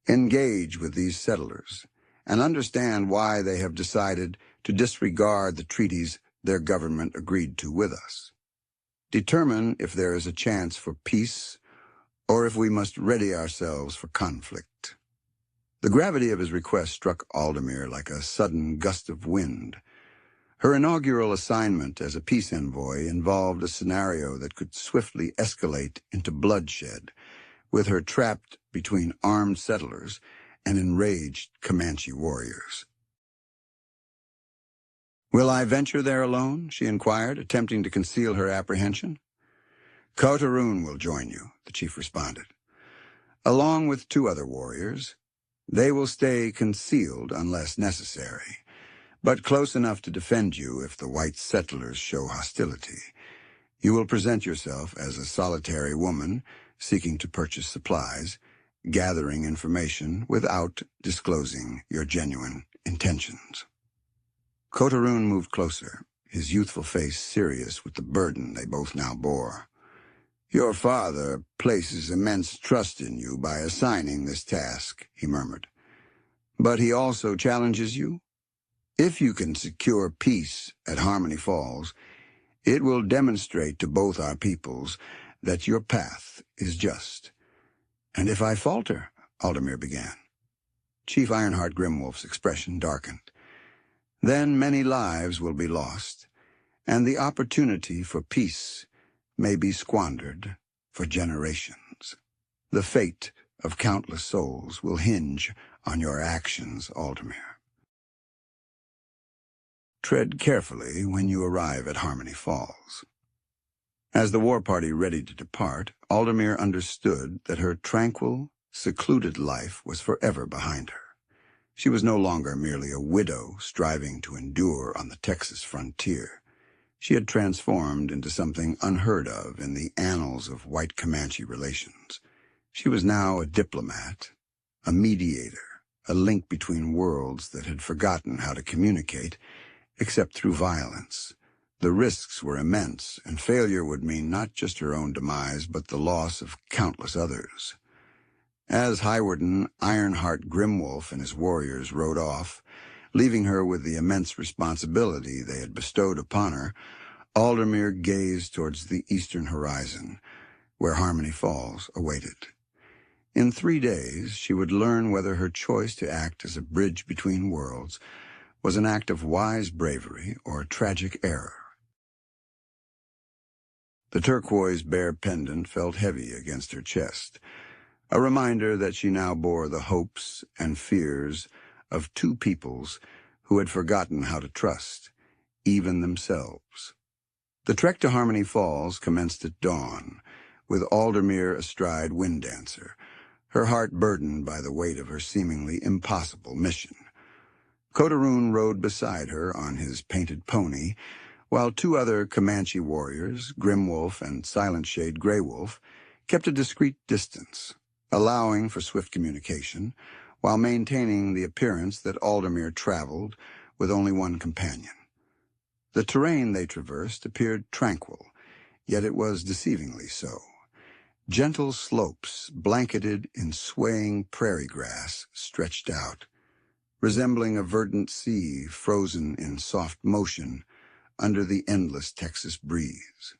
"Engage with these settlers and understand why they have decided to disregard the treaties their government agreed to with us. Determine if there is a chance for peace or if we must ready ourselves for conflict." The gravity of his request struck Aldermere like a sudden gust of wind. Her inaugural assignment as a peace envoy involved a scenario that could swiftly escalate into bloodshed, with her trapped between armed settlers and enraged Comanche warriors. "Will I venture there alone?" she inquired, attempting to conceal her apprehension. "Kotarune will join you," the chief responded, "along with 2 other warriors. They will stay concealed unless necessary, but close enough to defend you if the white settlers show hostility. You will present yourself as a solitary woman seeking to purchase supplies, gathering information without disclosing your genuine intentions." Kotarune moved closer, his youthful face serious with the burden they both now bore. "Your father places immense trust in you by assigning this task," he murmured. "But he also challenges you? If you can secure peace at Harmony Falls, it will demonstrate to both our peoples that your path is just." "And if I falter?" Aldermere began. Chief Ironhart Grimwolf's expression darkened. "Then many lives will be lost, and the opportunity for peace may be squandered for generations. The fate of countless souls will hinge on your actions, Aldermere. Tread carefully when you arrive at Harmony Falls." As the war party readied to depart, Aldermere understood that her tranquil, secluded life was forever behind her. She was no longer merely a widow striving to endure on the Texas frontier. She had transformed into something unheard of in the annals of white Comanche relations. She was now a diplomat, a mediator, a link between worlds that had forgotten how to communicate except through violence. The risks were immense, and failure would mean not just her own demise, but the loss of countless others. As Highwarden Ironhart Grimwolf and his warriors rode off, leaving her with the immense responsibility they had bestowed upon her, Aldermere gazed towards the eastern horizon, where Harmony Falls awaited. In 3 days, she would learn whether her choice to act as a bridge between worlds was an act of wise bravery or a tragic error. The turquoise bear pendant felt heavy against her chest, a reminder that she now bore the hopes and fears of 2 peoples who had forgotten how to trust, even themselves. The trek to Harmony Falls commenced at dawn, with Aldermere astride Windancer, her heart burdened by the weight of her seemingly impossible mission. Kotarune rode beside her on his painted pony, while 2 other Comanche warriors, Grimwolf and Silent Shade Greywolf, kept a discreet distance, allowing for swift communication, while maintaining the appearance that Aldermere traveled with only one companion. The terrain they traversed appeared tranquil, yet it was deceivingly so. Gentle slopes, blanketed in swaying prairie grass, stretched out, resembling a verdant sea frozen in soft motion under the endless Texas breeze.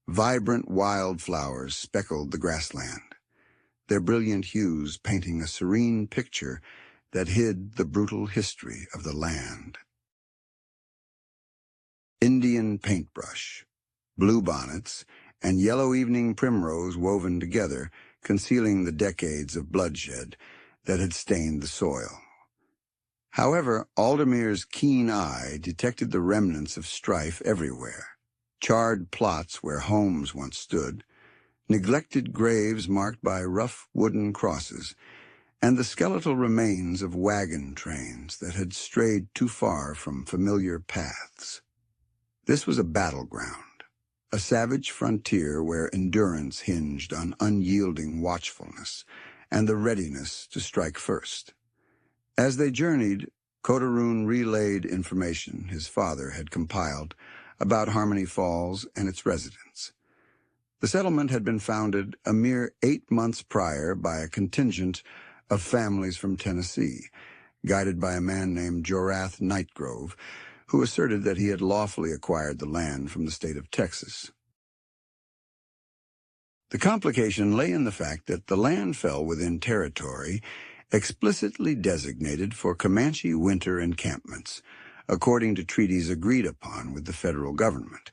Vibrant wildflowers speckled the grassland, their brilliant hues painting a serene picture that hid the brutal history of the land. Indian paintbrush, bluebonnets, and yellow evening primrose woven together, concealing the decades of bloodshed that had stained the soil. However, Aldermere's keen eye detected the remnants of strife everywhere. Charred plots where homes once stood, neglected graves marked by rough wooden crosses, and the skeletal remains of wagon trains that had strayed too far from familiar paths. This was a battleground, a savage frontier where endurance hinged on unyielding watchfulness and the readiness to strike first. As they journeyed, Kotarune relayed information his father had compiled about Harmony Falls and its residents. The settlement had been founded a mere 8 months prior by a contingent of families from Tennessee, guided by a man named Jorath Nightgrove, who asserted that he had lawfully acquired the land from the state of Texas. The complication lay in the fact that the land fell within territory explicitly designated for Comanche winter encampments, according to treaties agreed upon with the federal government,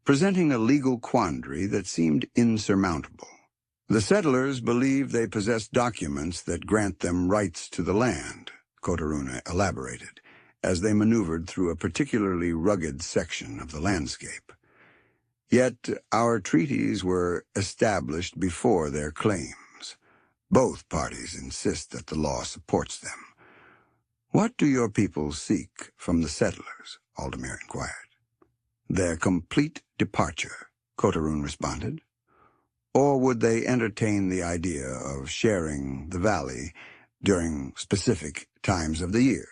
presenting a legal quandary that seemed insurmountable. The settlers believe they possess documents that grant them rights to the land, Kotarune elaborated, as they maneuvered through a particularly rugged section of the landscape. Yet our treaties were established before their claims. Both parties insist that the law supports them. What do your people seek from the settlers? Aldermere inquired. Their complete departure, Kotarune responded. Or would they entertain the idea of sharing the valley during specific times of the year?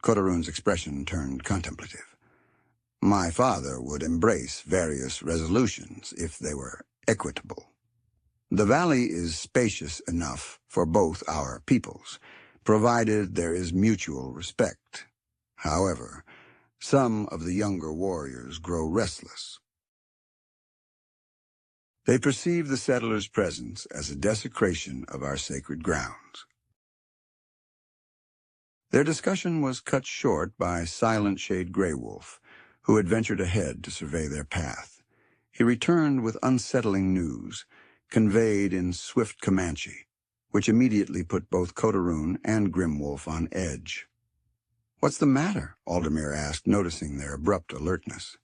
Kotarune's expression turned contemplative. My father would embrace various resolutions if they were equitable. The valley is spacious enough for both our peoples, provided there is mutual respect. However, some of the younger warriors grow restless. They perceive the settlers' presence as a desecration of our sacred grounds. Their discussion was cut short by Silent Shade Grimwolf, who had ventured ahead to survey their path. He returned with unsettling news, conveyed in swift Comanche, which immediately put both Kotarune and Grimwolf on edge. What's the matter? Aldermere asked, noticing their abrupt alertness.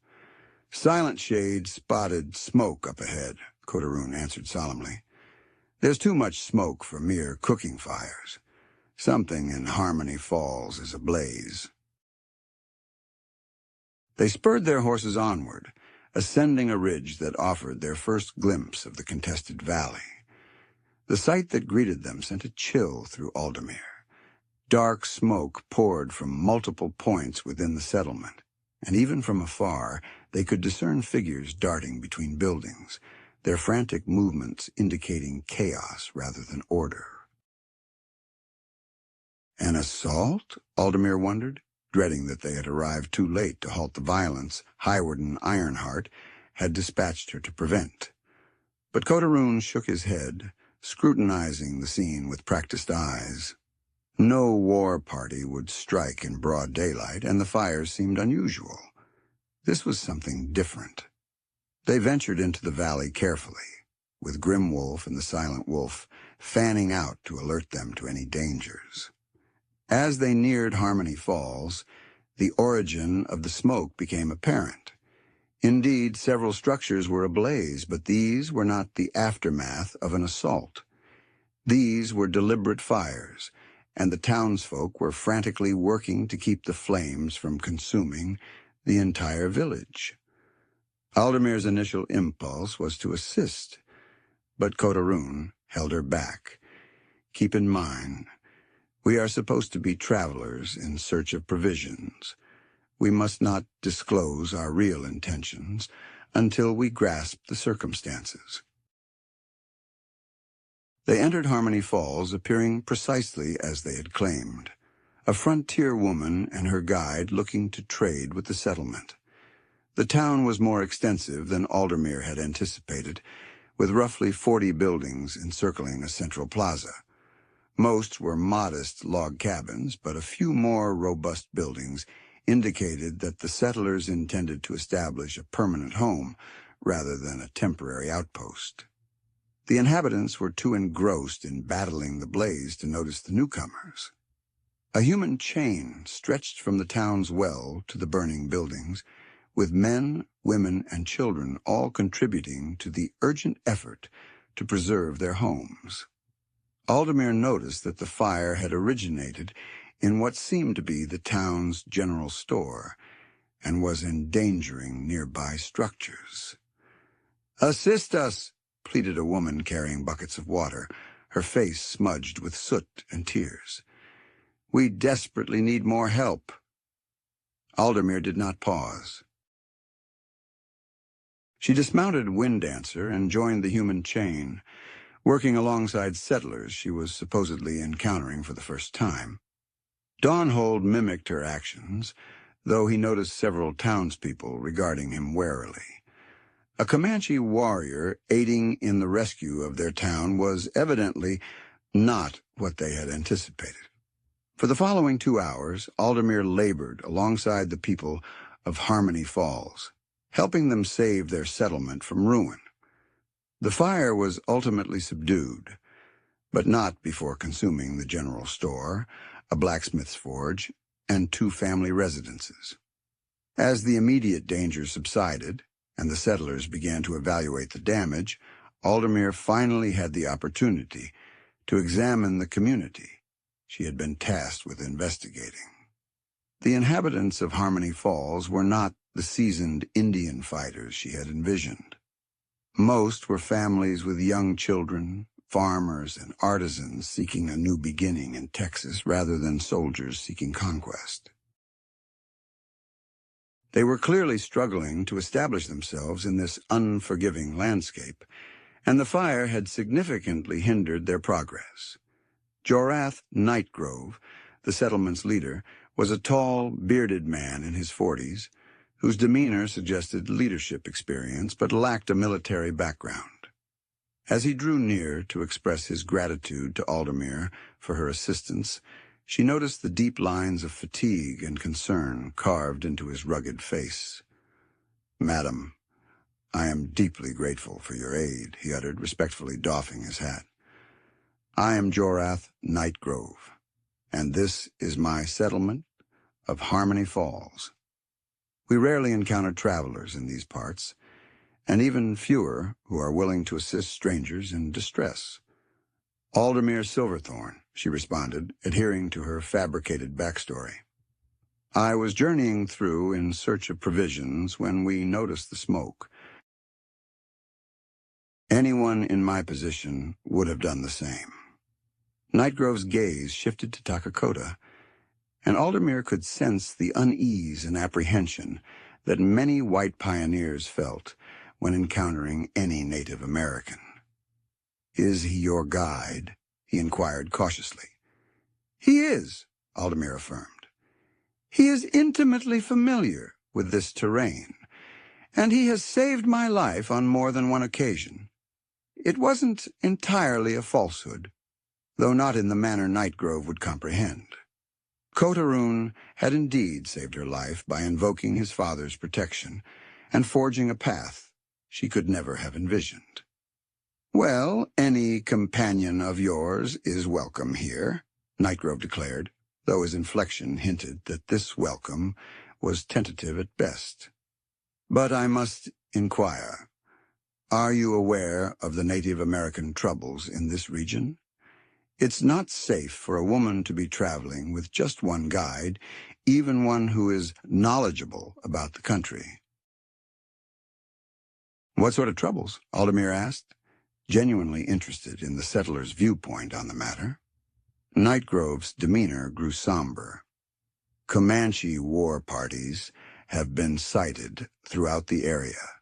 Silent Shade spotted smoke up ahead, Kotarune answered solemnly. There's too much smoke for mere cooking fires. Something in Harmony Falls is ablaze. They spurred their horses onward, ascending a ridge that offered their first glimpse of the contested valley. The sight that greeted them sent a chill through Aldermere. Dark smoke poured from multiple points within the settlement, and even from afar they could discern figures darting between buildings, their frantic movements indicating chaos rather than order. An assault? Aldermere wondered, dreading that they had arrived too late to halt the violence Chief Ironhart had dispatched her to prevent. But Kotarune shook his head, scrutinizing the scene with practiced eyes. No war party would strike in broad daylight, and the fires seemed unusual. This was something different. They ventured into the valley carefully, with Grimwolf and the Silent Wolf fanning out to alert them to any dangers. As they neared Harmony Falls, the origin of the smoke became apparent. Indeed, several structures were ablaze, but these were not the aftermath of an assault. These were deliberate fires, and the townsfolk were frantically working to keep the flames from consuming the entire village. Aldermere's initial impulse was to assist, but Kotarune held her back. Keep in mind, we are supposed to be travelers in search of provisions. We must not disclose our real intentions until we grasp the circumstances. They entered Harmony Falls appearing precisely as they had claimed, a frontier woman and her guide looking to trade with the settlement. The town was more extensive than Aldermere had anticipated, with roughly 40 buildings encircling a central plaza. Most were modest log cabins, but a few more robust buildings indicated that the settlers intended to establish a permanent home rather than a temporary outpost. The inhabitants were too engrossed in battling the blaze to notice the newcomers. A human chain stretched from the town's well to the burning buildings, with men, women, and children all contributing to the urgent effort to preserve their homes. Aldermere noticed that the fire had originated in what seemed to be the town's general store and was endangering nearby structures. "Assist us," pleaded a woman carrying buckets of water, her face smudged with soot and tears. "We desperately need more help." Aldermere did not pause. She dismounted Winddancer and joined the human chain, working alongside settlers she was supposedly encountering for the first time. Dawnhold mimicked her actions, though he noticed several townspeople regarding him warily. A Comanche warrior aiding in the rescue of their town was evidently not what they had anticipated. For the following 2 hours, Aldermere labored alongside the people of Harmony Falls, helping them save their settlement from ruin. The fire was ultimately subdued, but not before consuming the general store, a blacksmith's forge, and 2 family residences. As the immediate danger subsided and the settlers began to evaluate the damage, Aldermere finally had the opportunity to examine the community she had been tasked with investigating. The inhabitants of Harmony Falls were not the seasoned Indian fighters she had envisioned. Most were families with young children, farmers, and artisans seeking a new beginning in Texas rather than soldiers seeking conquest. They were clearly struggling to establish themselves in this unforgiving landscape, and the fire had significantly hindered their progress. Jorath Nightgrove, the settlement's leader, was a tall, bearded man in his 40s, whose demeanor suggested leadership experience but lacked a military background. As he drew near to express his gratitude to Aldermere for her assistance, she noticed the deep lines of fatigue and concern carved into his rugged face. "Madam, I am deeply grateful for your aid," he uttered, respectfully doffing his hat. "I am Jorath Nightgrove, and this is my settlement of Harmony Falls. We rarely encounter travelers in these parts, and even fewer who are willing to assist strangers in distress." "Aldermere Silverthorn," she responded, adhering to her fabricated backstory. "I was journeying through in search of provisions when we noticed the smoke. Anyone in my position would have done the same." Nightgrove's gaze shifted to Takakota, and Aldermere could sense the unease and apprehension that many white pioneers felt when encountering any Native American. "Is he your guide?" he inquired cautiously. "He is," Aldermere affirmed. "He is intimately familiar with this terrain, and he has saved my life on more than one occasion. It wasn't entirely a falsehood, though not in the manner Nightgrove would comprehend. Kotarune had indeed saved her life by invoking his father's protection and forging a path she could never have envisioned. "Well, any companion of yours is welcome here," Nightgrove declared, though his inflection hinted that this welcome was tentative at best. "But I must inquire, are you aware of the Native American troubles in this region? It's not safe for a woman to be traveling with just one guide, even one who is knowledgeable about the country." "What sort of troubles?" Aldermere asked, genuinely interested in the settler's viewpoint on the matter. Nightgrove's demeanor grew somber. "Comanche war parties have been sighted throughout the area.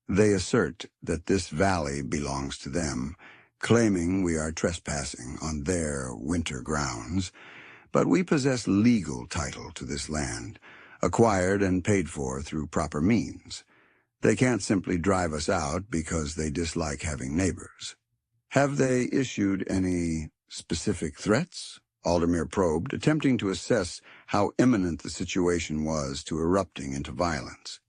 They assert that this valley belongs to them, claiming we are trespassing on their winter grounds, but we possess legal title to this land, acquired and paid for through proper means. They can't simply drive us out because they dislike having neighbors. Have they issued any specific threats? Aldermere probed, attempting to assess how imminent the situation was to erupting into violence.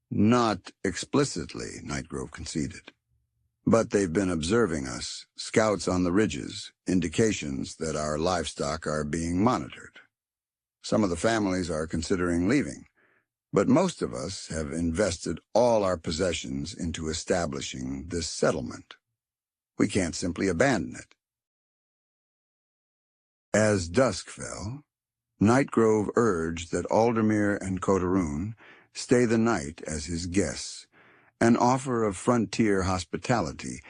Not explicitly, Nightgrove conceded. But they've been observing us, scouts on the ridges, indications that our livestock are being monitored. Some of the families are considering leaving, but most of us have invested all our possessions into establishing this settlement. We can't simply abandon it. As dusk fell, Nightgrove urged that Aldermere and Kotarune stay the night as his guests, an offer of frontier hospitality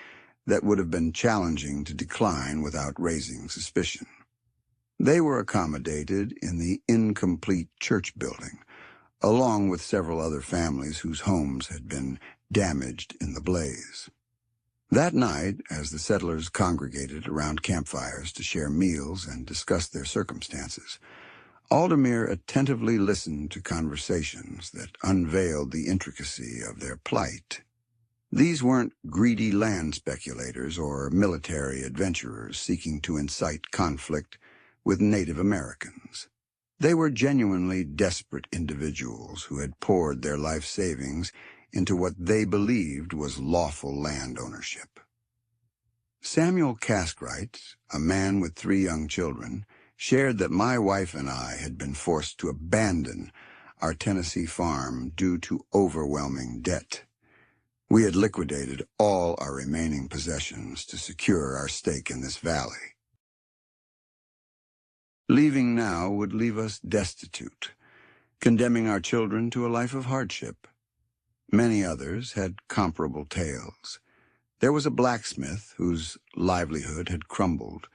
that would have been challenging to decline without raising suspicion. They were accommodated in the incomplete church building, along with several other families whose homes had been damaged in the blaze. That night, as the settlers congregated around campfires to share meals and discuss their circumstances, Aldermere attentively listened to conversations that unveiled the intricacy of their plight. These weren't greedy land speculators or military adventurers seeking to incite conflict with Native Americans. They were genuinely desperate individuals who had poured their life savings into what they believed was lawful land ownership. Samuel Caskwright, a man with 3 young children, shared that my wife and I had been forced to abandon our Tennessee farm due to overwhelming debt. We had liquidated all our remaining possessions to secure our stake in this valley. Leaving now would leave us destitute, condemning our children to a life of hardship. Many others had comparable tales. There was a blacksmith whose livelihood had crumbled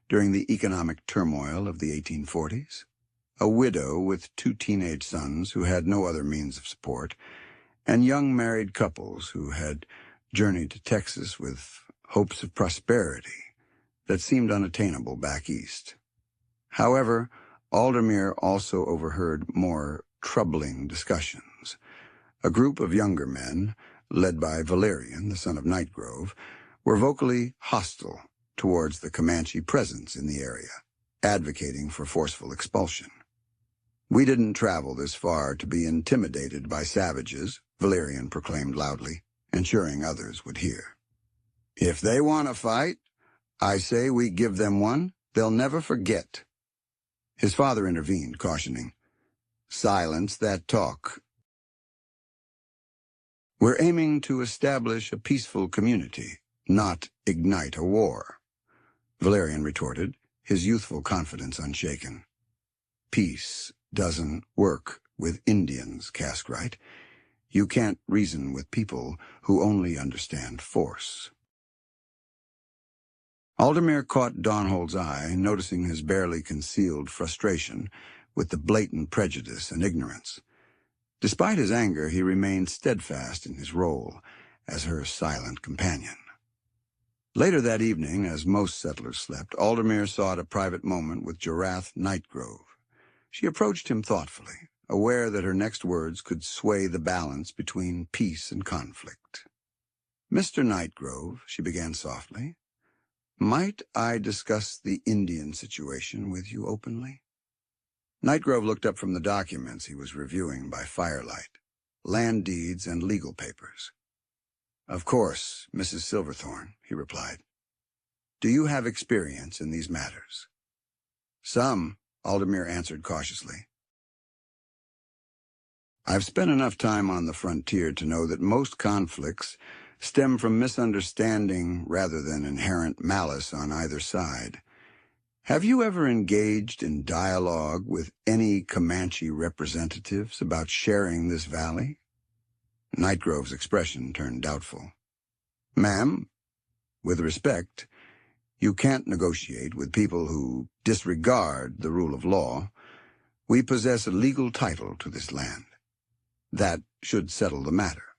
during the economic turmoil of the 1840s, a widow with 2 teenage sons who had no other means of support, and young married couples who had journeyed to Texas with hopes of prosperity that seemed unattainable back east. However, Aldermere also overheard more troubling discussions. A group of younger men, led by Valerian, the son of Nightgrove, were vocally hostile towards the Comanche presence in the area, advocating for forceful expulsion. We didn't travel this far to be intimidated by savages, Valerian proclaimed loudly, ensuring others would hear. If they want to fight, I say we give them one they'll never forget. His father intervened, cautioning, "Silence that talk. We're aiming to establish a peaceful community, not ignite a war," Valerian retorted, his youthful confidence unshaken. "Peace doesn't work with Indians, Caskwright. You can't reason with people who only understand force." Aldermere caught Donhold's eye, noticing his barely concealed frustration with the blatant prejudice and ignorance. Despite his anger, he remained steadfast in his role as her silent companion. Later that evening, as most settlers slept, Aldermere sought a private moment with Jorath Nightgrove. She approached him thoughtfully, aware that her next words could sway the balance between peace and conflict. "Mr. Nightgrove," she began softly, "might I discuss the Indian situation with you openly?" Nightgrove looked up from the documents he was reviewing by firelight, land deeds and legal papers. "Of course, Mrs. Silverthorn," he replied. "Do you have experience in these matters?" "Some," Aldermere answered cautiously. "I've spent enough time on the frontier to know that most conflicts stem from misunderstanding rather than inherent malice on either side. Have you ever engaged in dialogue with any Comanche representatives about sharing this valley?" Nightgrove's expression turned doubtful. "Ma'am, with respect, you can't negotiate with people who disregard the rule of law. We possess a legal title to this land. That should settle the matter."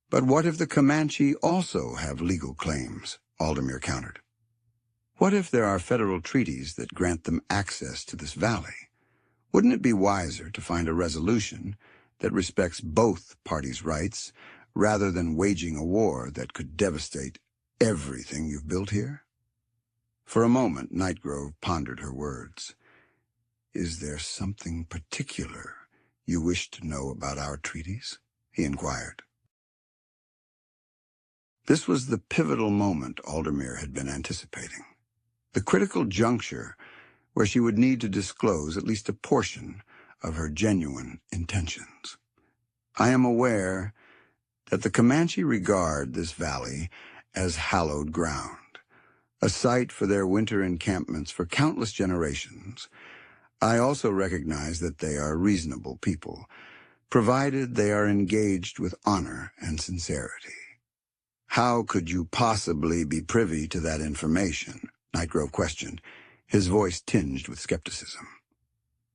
"But what if the Comanche also have legal claims?" Aldermere countered. "What if there are federal treaties that grant them access to this valley? Wouldn't it be wiser to find a resolution that respects both parties' rights rather than waging a war that could devastate everything you've built here? For a moment, Nightgrove pondered her words. Is there something particular you wish to know about our treaties? He inquired. This was the pivotal moment Aldermere had been anticipating. The critical juncture where she would need to disclose at least a portion of her genuine intentions. I am aware that the Comanche regard this valley as hallowed ground, a site for their winter encampments for countless generations. I also recognize that they are reasonable people, provided they are engaged with honor and sincerity. How could you possibly be privy to that information? Nightgrove questioned, his voice tinged with skepticism.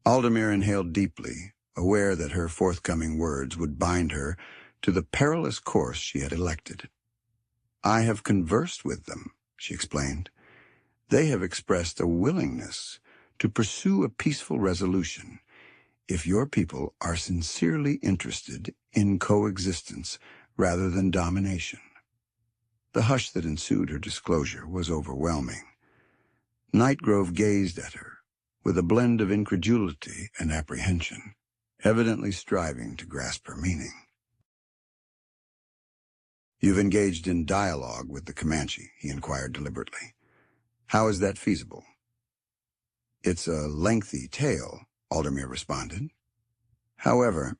Aldermere inhaled deeply, aware that her forthcoming words would bind her to the perilous course she had elected. I have conversed with them, she explained. They have expressed a willingness to pursue a peaceful resolution if your people are sincerely interested in coexistence rather than domination. The hush that ensued her disclosure was overwhelming. Nightgrove gazed at her with a blend of incredulity and apprehension, evidently striving to grasp her meaning. You've engaged in dialogue with the Comanche, he inquired deliberately. How is that feasible? It's a lengthy tale, Aldermere responded. However,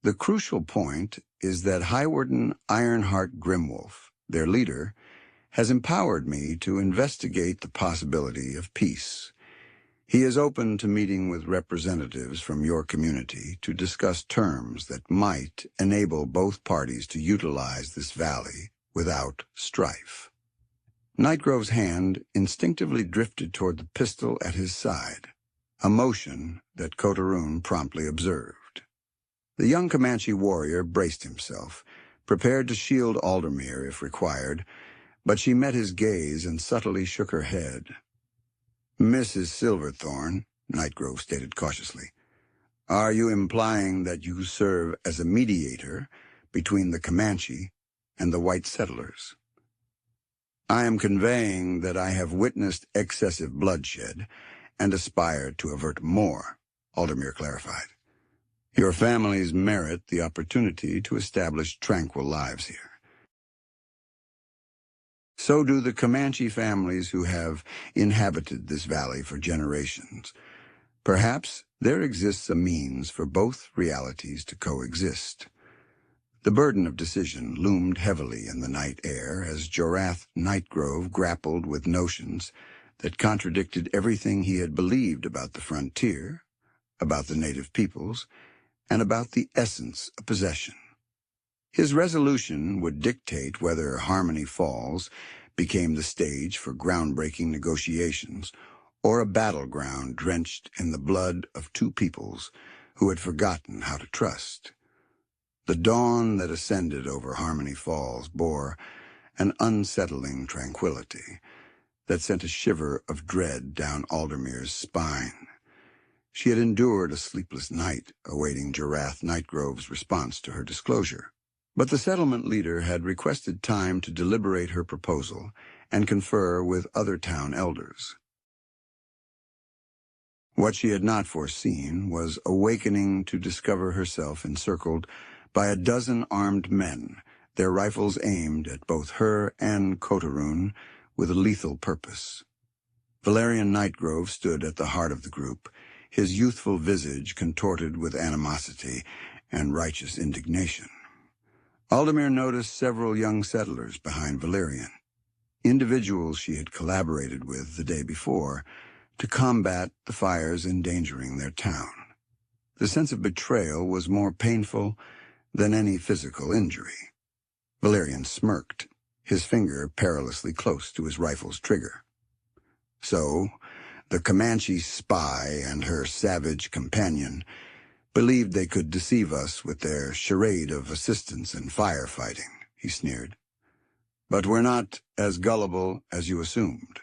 the crucial point is that Highwarden Ironhart Grimwolf, their leader, has empowered me to investigate the possibility of peace. He is open to meeting with representatives from your community to discuss terms that might enable both parties to utilize this valley without strife. Nightgrove's hand instinctively drifted toward the pistol at his side, a motion that Kotarune promptly observed. The young Comanche warrior braced himself, prepared to shield Aldermere if required, but she met his gaze and subtly shook her head. Mrs. Silverthorn, Nightgrove stated cautiously, are you implying that you serve as a mediator between the Comanche and the white settlers? I am conveying that I have witnessed excessive bloodshed and aspire to avert more, Aldermere clarified. Your families merit the opportunity to establish tranquil lives here. So do the Comanche families who have inhabited this valley for generations. Perhaps there exists a means for both realities to coexist. The burden of decision loomed heavily in the night air as Jorath Nightgrove grappled with notions that contradicted everything he had believed about the frontier, about the native peoples, and about the essence of possession. His resolution would dictate whether Harmony Falls became the stage for groundbreaking negotiations or a battleground drenched in the blood of two peoples who had forgotten how to trust. The dawn that ascended over Harmony Falls bore an unsettling tranquility that sent a shiver of dread down Aldermere's spine. She had endured a sleepless night awaiting Jorath Nightgrove's response to her disclosure. But the settlement leader had requested time to deliberate her proposal and confer with other town elders. What she had not foreseen was awakening to discover herself encircled by a dozen armed men, their rifles aimed at both her and Kotarune with a lethal purpose. Valerian Nightgrove stood at the heart of the group, his youthful visage contorted with animosity and righteous indignation. Aldermere noticed several young settlers behind Valerian, individuals she had collaborated with the day before to combat the fires endangering their town. The sense of betrayal was more painful than any physical injury. Valerian smirked, his finger perilously close to his rifle's trigger. So, the Comanche spy and her savage companion believed they could deceive us with their charade of assistance in firefighting, he sneered. But we're not as gullible as you assumed.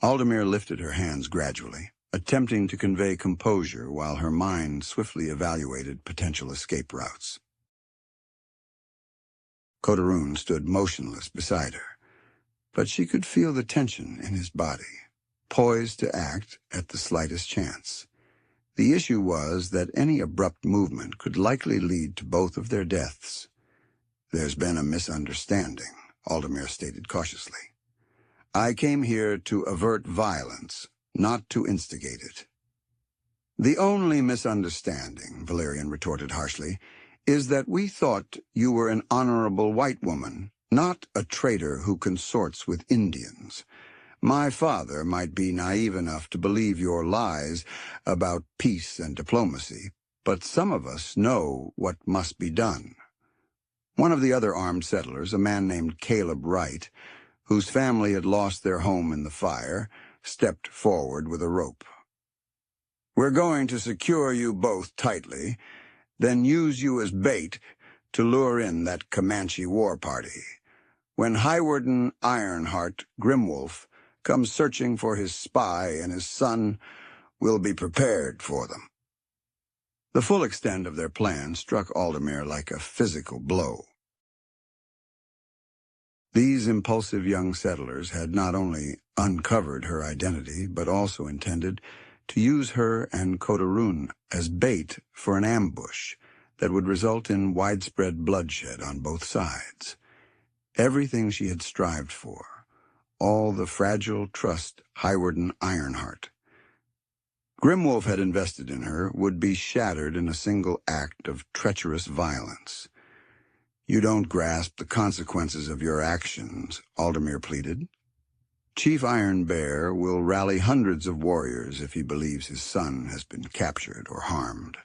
Aldermere lifted her hands gradually, attempting to convey composure while her mind swiftly evaluated potential escape routes. Kotarune stood motionless beside her, but she could feel the tension in his body, poised to act at the slightest chance. The issue was that any abrupt movement could likely lead to both of their deaths. "There's been a misunderstanding," Aldermere stated cautiously. "I came here to avert violence, not to instigate it." "The only misunderstanding," Valerian retorted harshly, "is that we thought you were an honorable white woman, not a traitor who consorts with Indians. My father might be naive enough to believe your lies about peace and diplomacy, but some of us know what must be done." One of the other armed settlers, a man named Caleb Wright, whose family had lost their home in the fire, stepped forward with a rope. "We're going to secure you both tightly, then use you as bait to lure in that Comanche war party. When Highwarden Ironhart Grimwolf comes searching for his spy and his son, we'll be prepared for them." The full extent of their plan struck Aldermere like a physical blow. These impulsive young settlers had not only uncovered her identity, but also intended to use her and Kotarune as bait for an ambush that would result in widespread bloodshed on both sides. Everything she had strived for, all the fragile trust Highwarden Ironhart Grimwolf had invested in her, would be shattered in a single act of treacherous violence. "You don't grasp the consequences of your actions," Aldermere pleaded. "Chief Iron Bear will rally hundreds of warriors if he believes his son has been captured or harmed.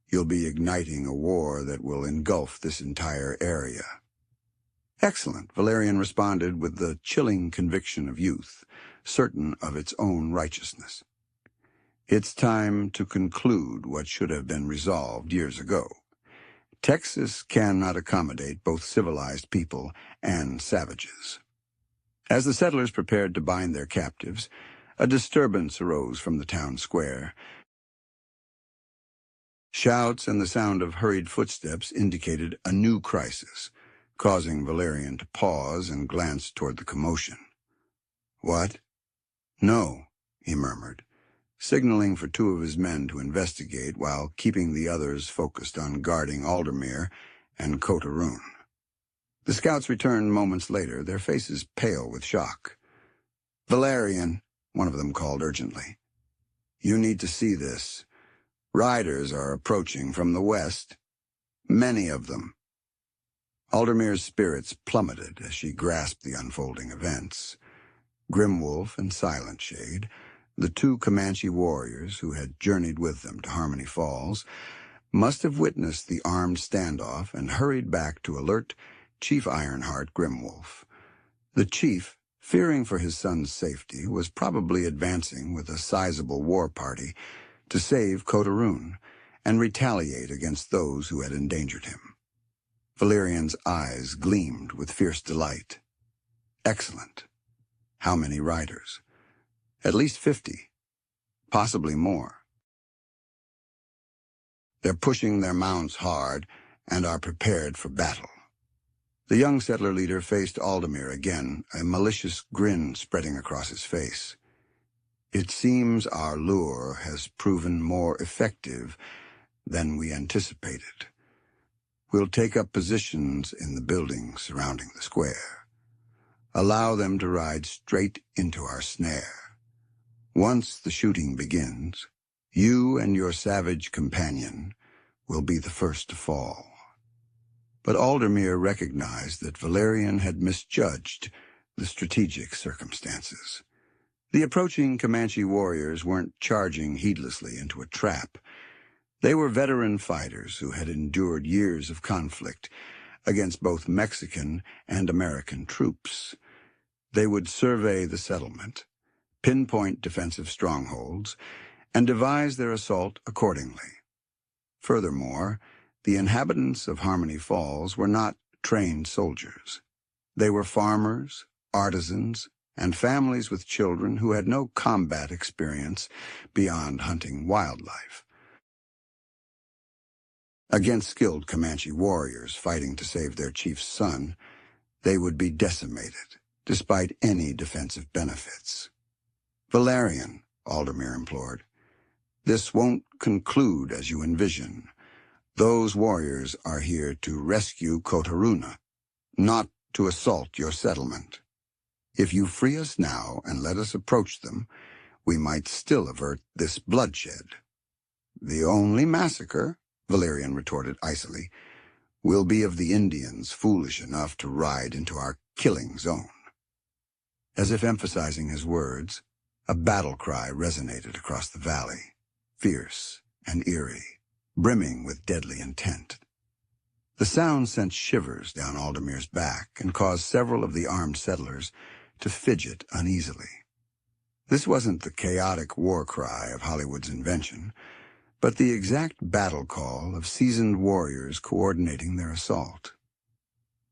You'll be igniting a war that will engulf this entire area." "Excellent," Valerian responded with the chilling conviction of youth, certain of its own righteousness. "It's time to conclude what should have been resolved years ago. Texas cannot accommodate both civilized people and savages." As the settlers prepared to bind their captives, a disturbance arose from the town square. Shouts and the sound of hurried footsteps indicated a new crisis, causing Valerian to pause and glance toward the commotion. "What?" "No," he murmured, signaling for two of his men to investigate while keeping the others focused on guarding Aldermere and Kotarune. The scouts returned moments later, their faces pale with shock. "Valerian," one of them called urgently, "you need to see this. Riders are approaching from the west. Many of them." Aldermere's spirits plummeted as she grasped the unfolding events. Grimwolf and Silent Shade, the two Comanche warriors who had journeyed with them to Harmony Falls, must have witnessed the armed standoff and hurried back to alert Chief Ironhart Grimwolf. The chief, fearing for his son's safety, was probably advancing with a sizable war party to save Kotarune and retaliate against those who had endangered him. Valerian's eyes gleamed with fierce delight. Excellent. How many riders? At least 50, possibly more. They're pushing their mounts hard and are prepared for battle. The young settler leader faced Aldermere again, a malicious grin spreading across his face. "It seems our lure has proven more effective than we anticipated. We'll take up positions in the buildings surrounding the square. Allow them to ride straight into our snare. Once the shooting begins, you and your savage companion will be the first to fall." But Aldermere recognized that Valerian had misjudged the strategic circumstances. The approaching Comanche warriors weren't charging heedlessly into a trap. They were veteran fighters who had endured years of conflict against both Mexican and American troops. They would survey the settlement, pinpoint defensive strongholds, and devise their assault accordingly. Furthermore, the inhabitants of Harmony Falls were not trained soldiers. They were farmers, artisans, and families with children who had no combat experience beyond hunting wildlife. Against skilled Comanche warriors fighting to save their chief's son, they would be decimated, despite any defensive benefits. "Valerian," Aldermere implored, "this won't conclude as you envision. Those warriors are here to rescue Kotarune, not to assault your settlement. If you free us now and let us approach them, we might still avert this bloodshed." "The only massacre," Valerian retorted icily, "will be of the Indians foolish enough to ride into our killing zone." As if emphasizing his words, a battle cry resonated across the valley, fierce and eerie, brimming with deadly intent. The sound sent shivers down Aldermere's back and caused several of the armed settlers to fidget uneasily. This wasn't the chaotic war cry of Hollywood's invention, but the exact battle call of seasoned warriors coordinating their assault.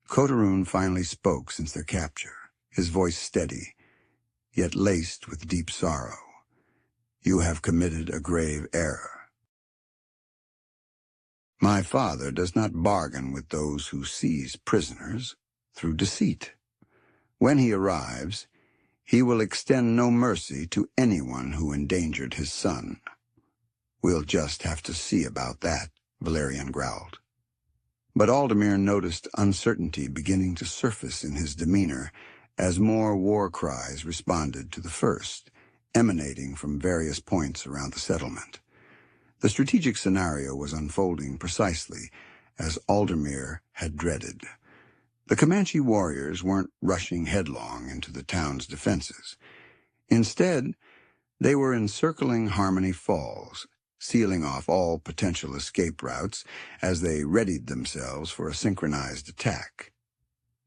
Kotarune finally spoke since their capture, his voice steady, yet laced with deep sorrow. "You have committed a grave error. My father does not bargain with those who seize prisoners through deceit. When he arrives, he will extend no mercy to anyone who endangered his son." "We'll just have to see about that," Valerian growled. But Aldermere noticed uncertainty beginning to surface in his demeanor as more war cries responded to the first, emanating from various points around the settlement. The strategic scenario was unfolding precisely as Aldermere had dreaded. The Comanche warriors weren't rushing headlong into the town's defenses. Instead, they were encircling Harmony Falls, sealing off all potential escape routes as they readied themselves for a synchronized attack.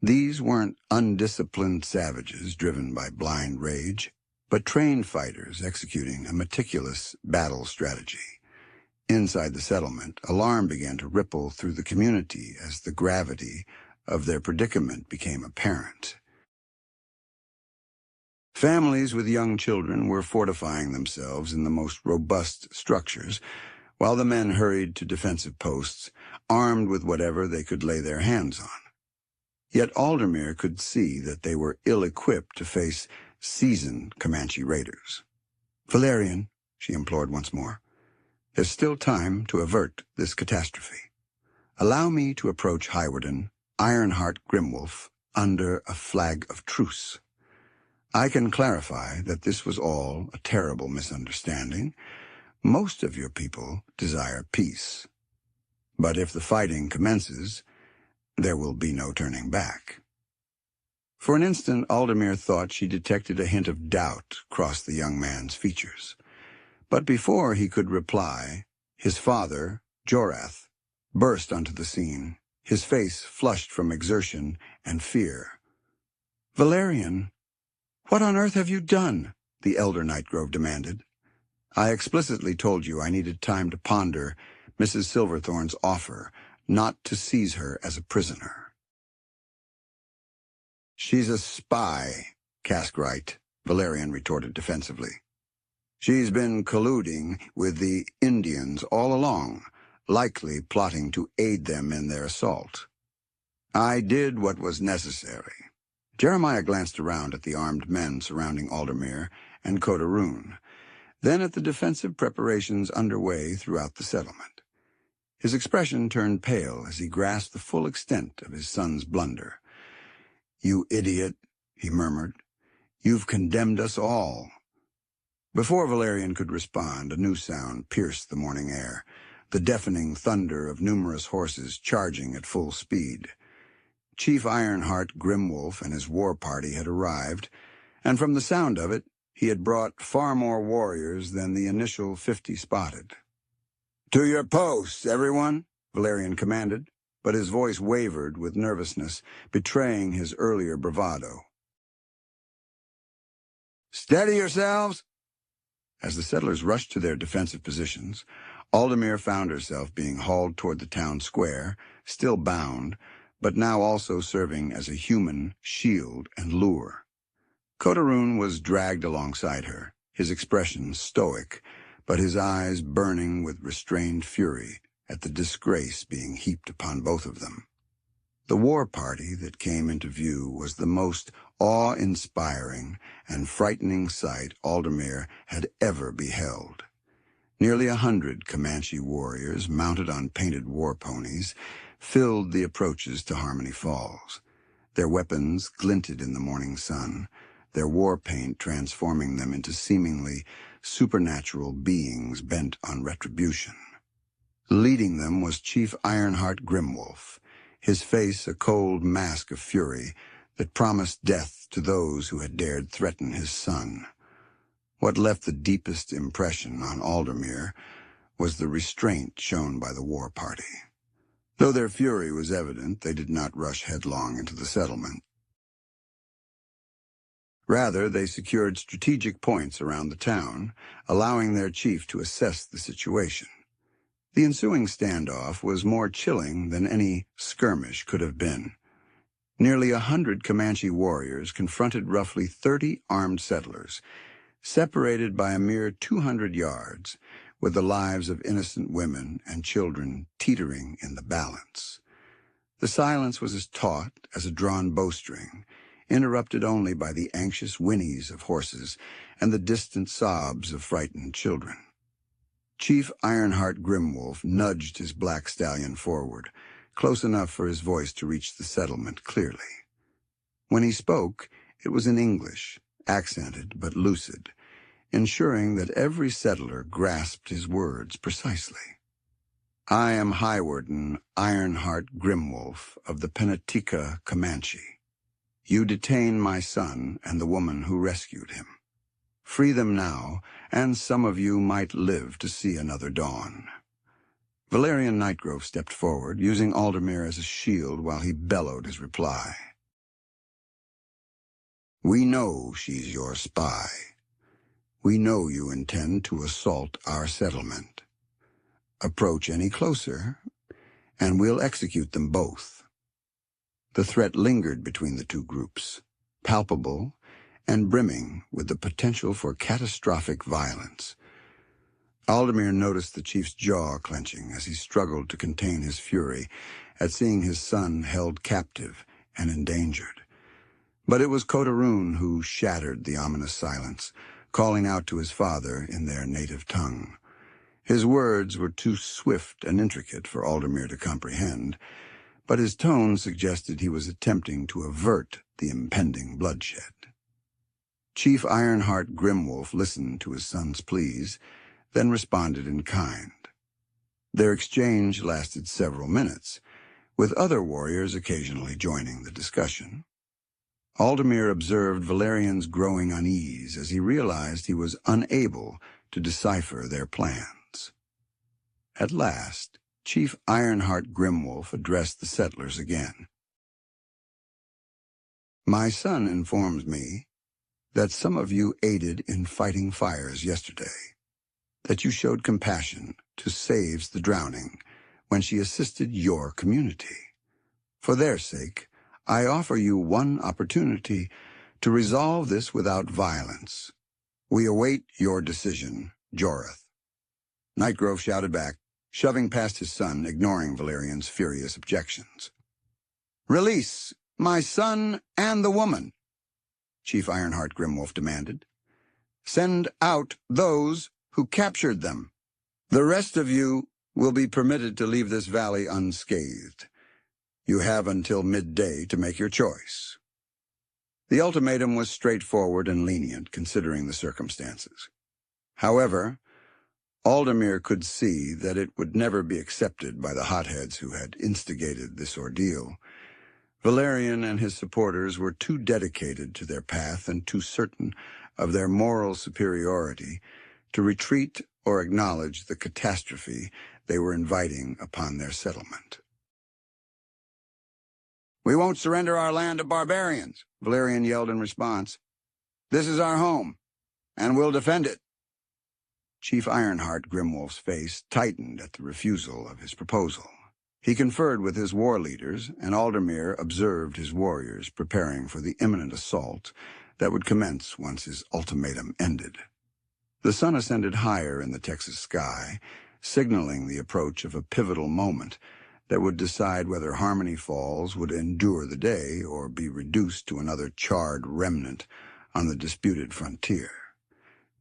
These weren't undisciplined savages driven by blind rage, but trained fighters executing a meticulous battle strategy. Inside the settlement, alarm began to ripple through the community as the gravity of their predicament became apparent. Families with young children were fortifying themselves in the most robust structures, while the men hurried to defensive posts, armed with whatever they could lay their hands on. Yet Aldermere could see that they were ill-equipped to face seasoned Comanche raiders. "Valerian," she implored once more, "there's still time to avert this catastrophe. Allow me to approach Highwarden, Ironhart Grimwolf, under a flag of truce. I can clarify that this was all a terrible misunderstanding. Most of your people desire peace. But if the fighting commences, there will be no turning back." For an instant, Aldermere thought she detected a hint of doubt cross the young man's features. But before he could reply, his father, Jorath, burst onto the scene, his face flushed from exertion and fear. "Valerian, what on earth have you done?" the elder Nightgrove demanded. "I explicitly told you I needed time to ponder Mrs. Silverthorn's offer, not to seize her as a prisoner." "She's a spy, Caskwright," Valerian retorted defensively. "She's been colluding with the Indians all along, likely plotting to aid them in their assault. I did what was necessary." Jeremiah glanced around at the armed men surrounding Aldermere and Kotarune, then at the defensive preparations underway throughout the settlement. His expression turned pale as he grasped the full extent of his son's blunder. "You idiot," he murmured. "You've condemned us all." Before Valerian could respond, a new sound pierced the morning air, the deafening thunder of numerous horses charging at full speed. Chief Ironhart Grimwolf and his war party had arrived, and from the sound of it, he had brought far more warriors than the initial 50 spotted. "To your posts, everyone," Valerian commanded, but his voice wavered with nervousness, betraying his earlier bravado. "Steady yourselves!" As the settlers rushed to their defensive positions, Aldermere found herself being hauled toward the town square, still bound, but now also serving as a human shield and lure. Kotarune was dragged alongside her, his expression stoic, but his eyes burning with restrained fury at the disgrace being heaped upon both of them. The war party that came into view was the most awe-inspiring and frightening sight Aldermere had ever beheld. Nearly 100 Comanche warriors, mounted on painted war ponies, filled the approaches to Harmony Falls. Their weapons glinted in the morning sun, their war paint transforming them into seemingly supernatural beings bent on retribution. Leading them was Chief Ironhart Grimwolf, his face a cold mask of fury that promised death to those who had dared threaten his son. What left the deepest impression on Aldermere was the restraint shown by the war party. Though their fury was evident, they did not rush headlong into the settlement. Rather, they secured strategic points around the town, allowing their chief to assess the situation. The ensuing standoff was more chilling than any skirmish could have been. Nearly 100 Comanche warriors confronted roughly 30 armed settlers, separated by a mere 200 yards, with the lives of innocent women and children teetering in the balance. The silence was as taut as a drawn bowstring, interrupted only by the anxious whinnies of horses and the distant sobs of frightened children. Chief Ironhart Grimwolf nudged his black stallion forward, close enough for his voice to reach the settlement clearly. When he spoke, it was in English, accented but lucid, ensuring that every settler grasped his words precisely. I am High Warden Ironhart Grimwolf of the Pennatica Comanche. You detain my son and the woman who rescued him. Free them now, and some of you might live to see another dawn. Valerian Nightgrove stepped forward, using Aldermere as a shield while he bellowed his reply. We know she's your spy. We know you intend to assault our settlement. Approach any closer, and we'll execute them both. The threat lingered between the two groups, palpable and brimming with the potential for catastrophic violence. Aldermere noticed the chief's jaw clenching as he struggled to contain his fury at seeing his son held captive and endangered. But it was Kotarune who shattered the ominous silence, calling out to his father in their native tongue. His words were too swift and intricate for Aldermere to comprehend, but his tone suggested he was attempting to avert the impending bloodshed. Chief Ironhart Grimwolf listened to his son's pleas, then responded in kind. Their exchange lasted several minutes, with other warriors occasionally joining the discussion. Aldermere observed Valerian's growing unease as he realized he was unable to decipher their plans. At last, Chief Ironhart Grimwolf addressed the settlers again. My son informs me that some of you aided in fighting fires yesterday, that you showed compassion to Saves the Drowning when she assisted your community. For their sake, I offer you one opportunity to resolve this without violence. We await your decision, Joreth. Nightgrove shouted back, shoving past his son, ignoring Valerian's furious objections. Release my son and the woman, Chief Ironhart Grimwolf demanded. Send out those who captured them. The rest of you will be permitted to leave this valley unscathed. You have until midday to make your choice. The ultimatum was straightforward and lenient, considering the circumstances. However, Aldermere could see that it would never be accepted by the hotheads who had instigated this ordeal. Valerian and his supporters were too dedicated to their path and too certain of their moral superiority to retreat or acknowledge the catastrophe they were inviting upon their settlement. We won't surrender our land to barbarians, Valerian yelled in response. This is our home, and we'll defend it. Chief Ironhart Grimwolf's face tightened at the refusal of his proposal. He conferred with his war leaders, and Aldermere observed his warriors preparing for the imminent assault that would commence once his ultimatum ended. The sun ascended higher in the Texas sky, signaling the approach of a pivotal moment that would decide whether Harmony Falls would endure the day or be reduced to another charred remnant on the disputed frontier.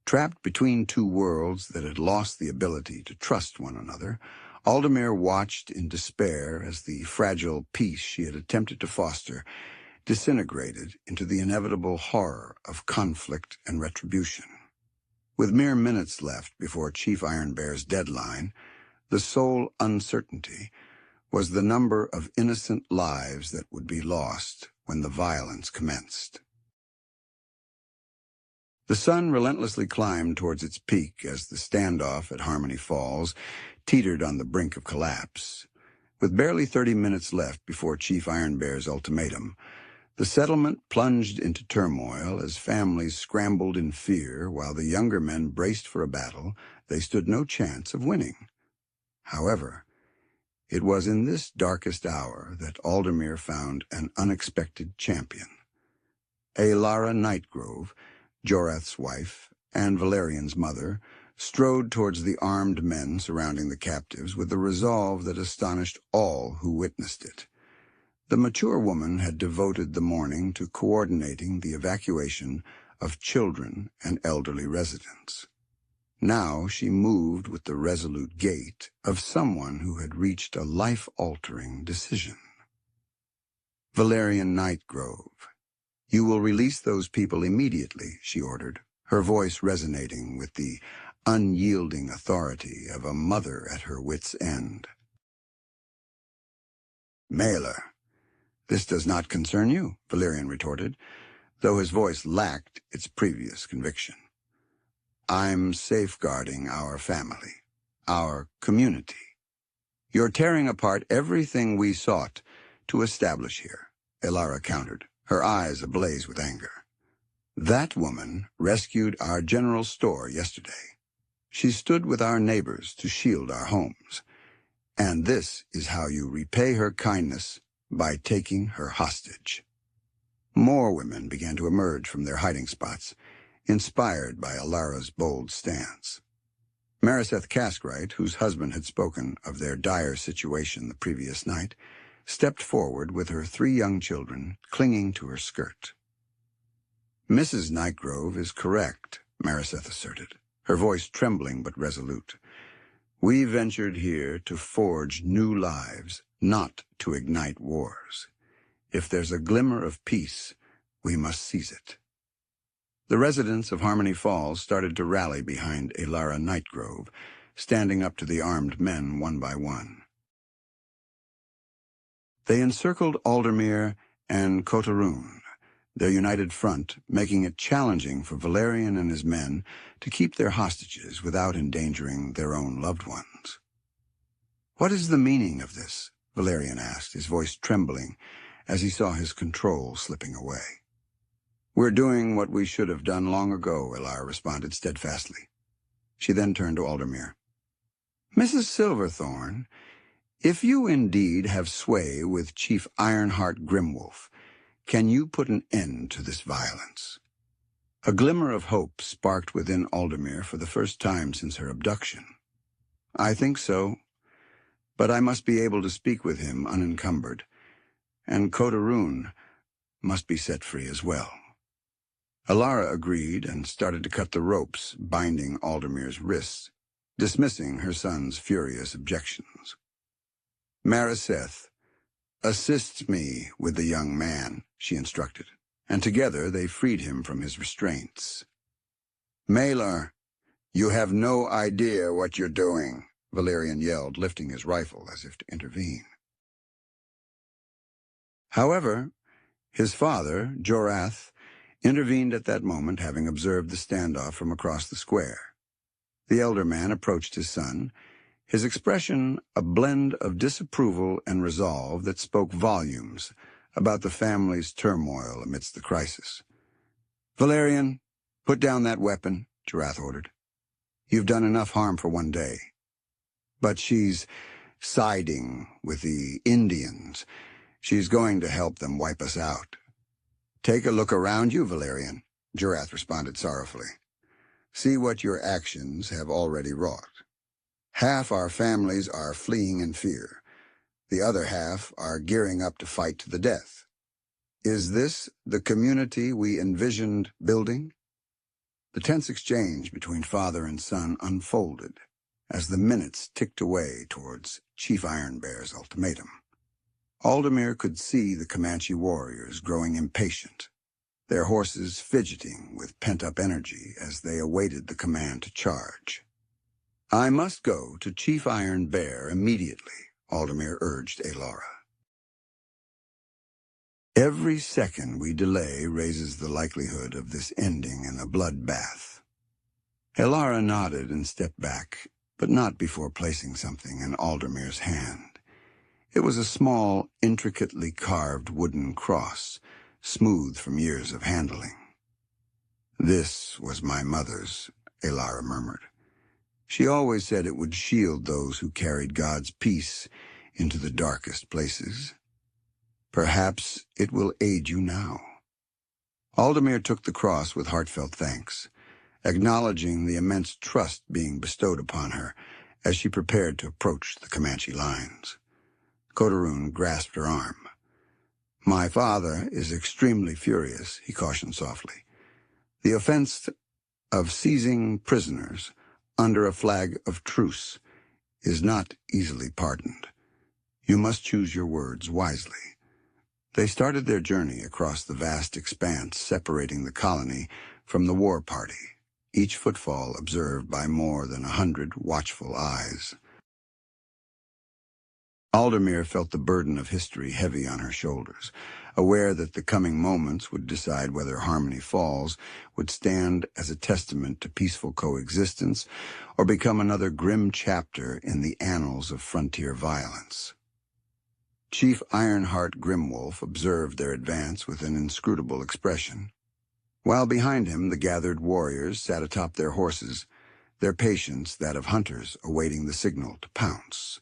Trapped between two worlds that had lost the ability to trust one another, Aldermere watched in despair as the fragile peace she had attempted to foster disintegrated into the inevitable horror of conflict and retribution. With mere minutes left before Chief Ironbear's deadline, the sole uncertainty was the number of innocent lives that would be lost when the violence commenced. The sun relentlessly climbed towards its peak as the standoff at Harmony Falls teetered on the brink of collapse. With barely 30 minutes left before Chief Ironbear's ultimatum, the settlement plunged into turmoil as families scrambled in fear while the younger men braced for a battle they stood no chance of winning. However, it was in this darkest hour that Aldermere found an unexpected champion. Alara Nightgrove, Jorath's wife, and Valerian's mother, strode towards the armed men surrounding the captives with a resolve that astonished all who witnessed it. The mature woman had devoted the morning to coordinating the evacuation of children and elderly residents. Now she moved with the resolute gait of someone who had reached a life-altering decision. Valerian Nightgrove, "You will release those people immediately," she ordered, her voice resonating with the unyielding authority of a mother at her wit's end. "Mailer, this does not concern you," Valerian retorted, though his voice lacked its previous conviction. "I'm safeguarding our family, our community. You're tearing apart everything we sought to establish here," Alara countered, her eyes ablaze with anger. "That woman rescued our general store yesterday. She stood with our neighbors to shield our homes. And this is how you repay her kindness, by taking her hostage." More women began to emerge from their hiding spots, inspired by Alara's bold stance. Mariseth Caskwright, whose husband had spoken of their dire situation the previous night, stepped forward with her 3 young children clinging to her skirt. "Mrs. Nightgrove is correct," Mariseth asserted, her voice trembling but resolute. "We ventured here to forge new lives, not to ignite wars. If there's a glimmer of peace, we must seize it." The residents of Harmony Falls started to rally behind Alara Nightgrove, standing up to the armed men one by one. They encircled Aldermere and Kotarune, their united front making it challenging for Valerian and his men to keep their hostages without endangering their own loved ones. "What is the meaning of this?" Valerian asked, his voice trembling as he saw his control slipping away. "We're doing what we should have done long ago," Alara responded steadfastly. She then turned to Aldermere. "Mrs. Silverthorn, if you indeed have sway with Chief Ironhart Grimwolf, can you put an end to this violence?" A glimmer of hope sparked within Aldermere for the first time since her abduction. "I think so, but I must be able to speak with him unencumbered, and Kotarune must be set free as well." Alara agreed and started to cut the ropes binding Aldermere's wrists, dismissing her son's furious objections. "Mariseth, assist me with the young man," she instructed, and together they freed him from his restraints. "Mailer, you have no idea what you're doing," Valerian yelled, lifting his rifle as if to intervene. However, his father, Jorath, intervened at that moment, having observed the standoff from across the square. The elder man approached his son, his expression a blend of disapproval and resolve that spoke volumes about the family's turmoil amidst the crisis. "Valerian, put down that weapon," Jorath ordered. "You've done enough harm for one day. But she's siding with the Indians. She's going to help them wipe us out. Take a look around you, Valerian. Jurath responded sorrowfully. See what your actions have already wrought. Half our families are fleeing in fear. The other half are gearing up to fight to the death. Is this the community we envisioned building? The tense exchange between father and son unfolded as the minutes ticked away towards Chief Ironbear's ultimatum. Aldermere could see the Comanche warriors growing impatient, their horses fidgeting with pent-up energy as they awaited the command to charge. I must go to Chief Ironbear immediately, Aldermere urged Alara. Every second we delay raises the likelihood of this ending in a bloodbath. Alara nodded and stepped back, but not before placing something in Aldermere's hand. It was a small, intricately carved wooden cross, smooth from years of handling. This was my mother's, Alara murmured. She always said it would shield those who carried God's peace into the darkest places. Perhaps it will aid you now. Aldermere took the cross with heartfelt thanks, acknowledging the immense trust being bestowed upon her as she prepared to approach the Comanche lines. Kotarune grasped her arm. My father is extremely furious, he cautioned softly. The offense of seizing prisoners under a flag of truce is not easily pardoned. You must choose your words wisely. They started their journey across the vast expanse separating the colony from the war party, each footfall observed by more than 100 watchful eyes. Aldermere felt the burden of history heavy on her shoulders, aware that the coming moments would decide whether Harmony Falls would stand as a testament to peaceful coexistence or become another grim chapter in the annals of frontier violence. Chief Ironhart Grimwolf observed their advance with an inscrutable expression, while behind him the gathered warriors sat atop their horses, their patience that of hunters awaiting the signal to pounce.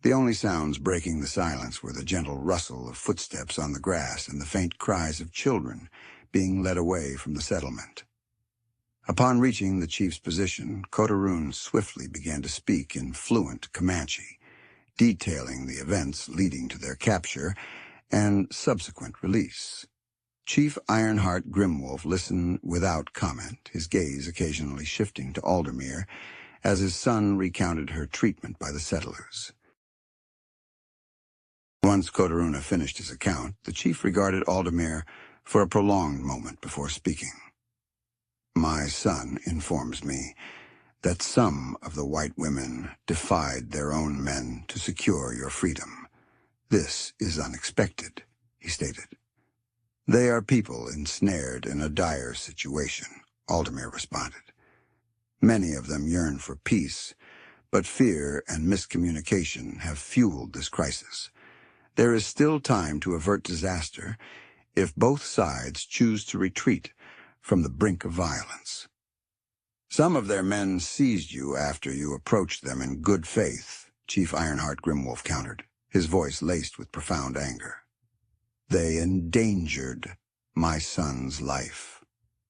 The only sounds breaking the silence were the gentle rustle of footsteps on the grass and the faint cries of children being led away from the settlement. Upon reaching the chief's position, Kotarune swiftly began to speak in fluent Comanche, detailing the events leading to their capture and subsequent release. Chief Ironhart Grimwolf listened without comment, his gaze occasionally shifting to Aldermere as his son recounted her treatment by the settlers. Once Kotarune finished his account, the chief regarded Aldermere for a prolonged moment before speaking. My son informs me that some of the white women defied their own men to secure your freedom. This is unexpected, he stated. They are people ensnared in a dire situation, Aldermere responded. Many of them yearn for peace, but fear and miscommunication have fueled this crisis. There is still time to avert disaster if both sides choose to retreat from the brink of violence. Some of their men seized you after you approached them in good faith, Chief Ironhart Grimwolf countered, his voice laced with profound anger. They endangered my son's life.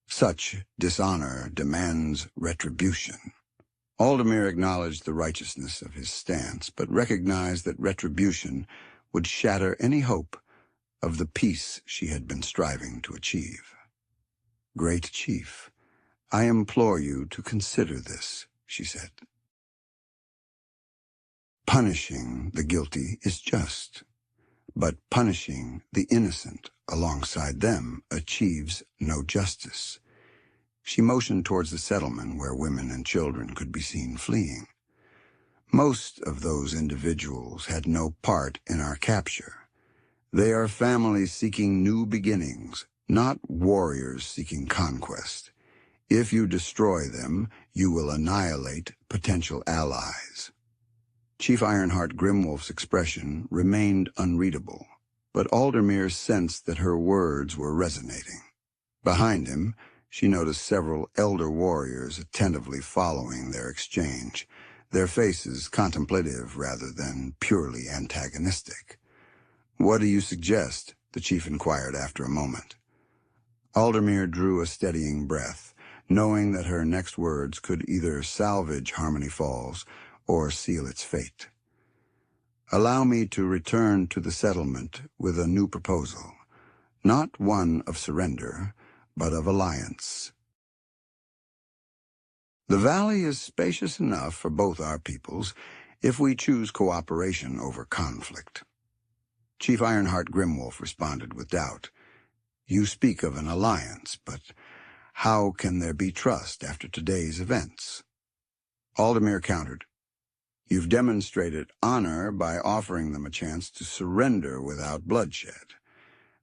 Such dishonor demands retribution. Aldermere acknowledged the righteousness of his stance, but recognized that retribution would shatter any hope of the peace she had been striving to achieve. Great Chief, I implore you to consider this, she said. Punishing the guilty is just, but punishing the innocent alongside them achieves no justice. She motioned towards the settlement where women and children could be seen fleeing. Most of those individuals had no part in our capture. They are families seeking new beginnings, not warriors seeking conquest. If you destroy them, you will annihilate potential allies. Chief Ironhart Grimwolf's expression remained unreadable, but Aldermere sensed that her words were resonating. Behind him, she noticed several elder warriors attentively following their exchange, their faces contemplative rather than purely antagonistic. What do you suggest? The chief inquired after a moment. Aldermere drew a steadying breath, knowing that her next words could either salvage Harmony Falls or seal its fate. Allow me to return to the settlement with a new proposal, not one of surrender, but of alliance. The valley is spacious enough for both our peoples if we choose cooperation over conflict. Chief Ironhart Grimwolf responded with doubt. You speak of an alliance, but how can there be trust after today's events? Aldermere countered. You've demonstrated honor by offering them a chance to surrender without bloodshed.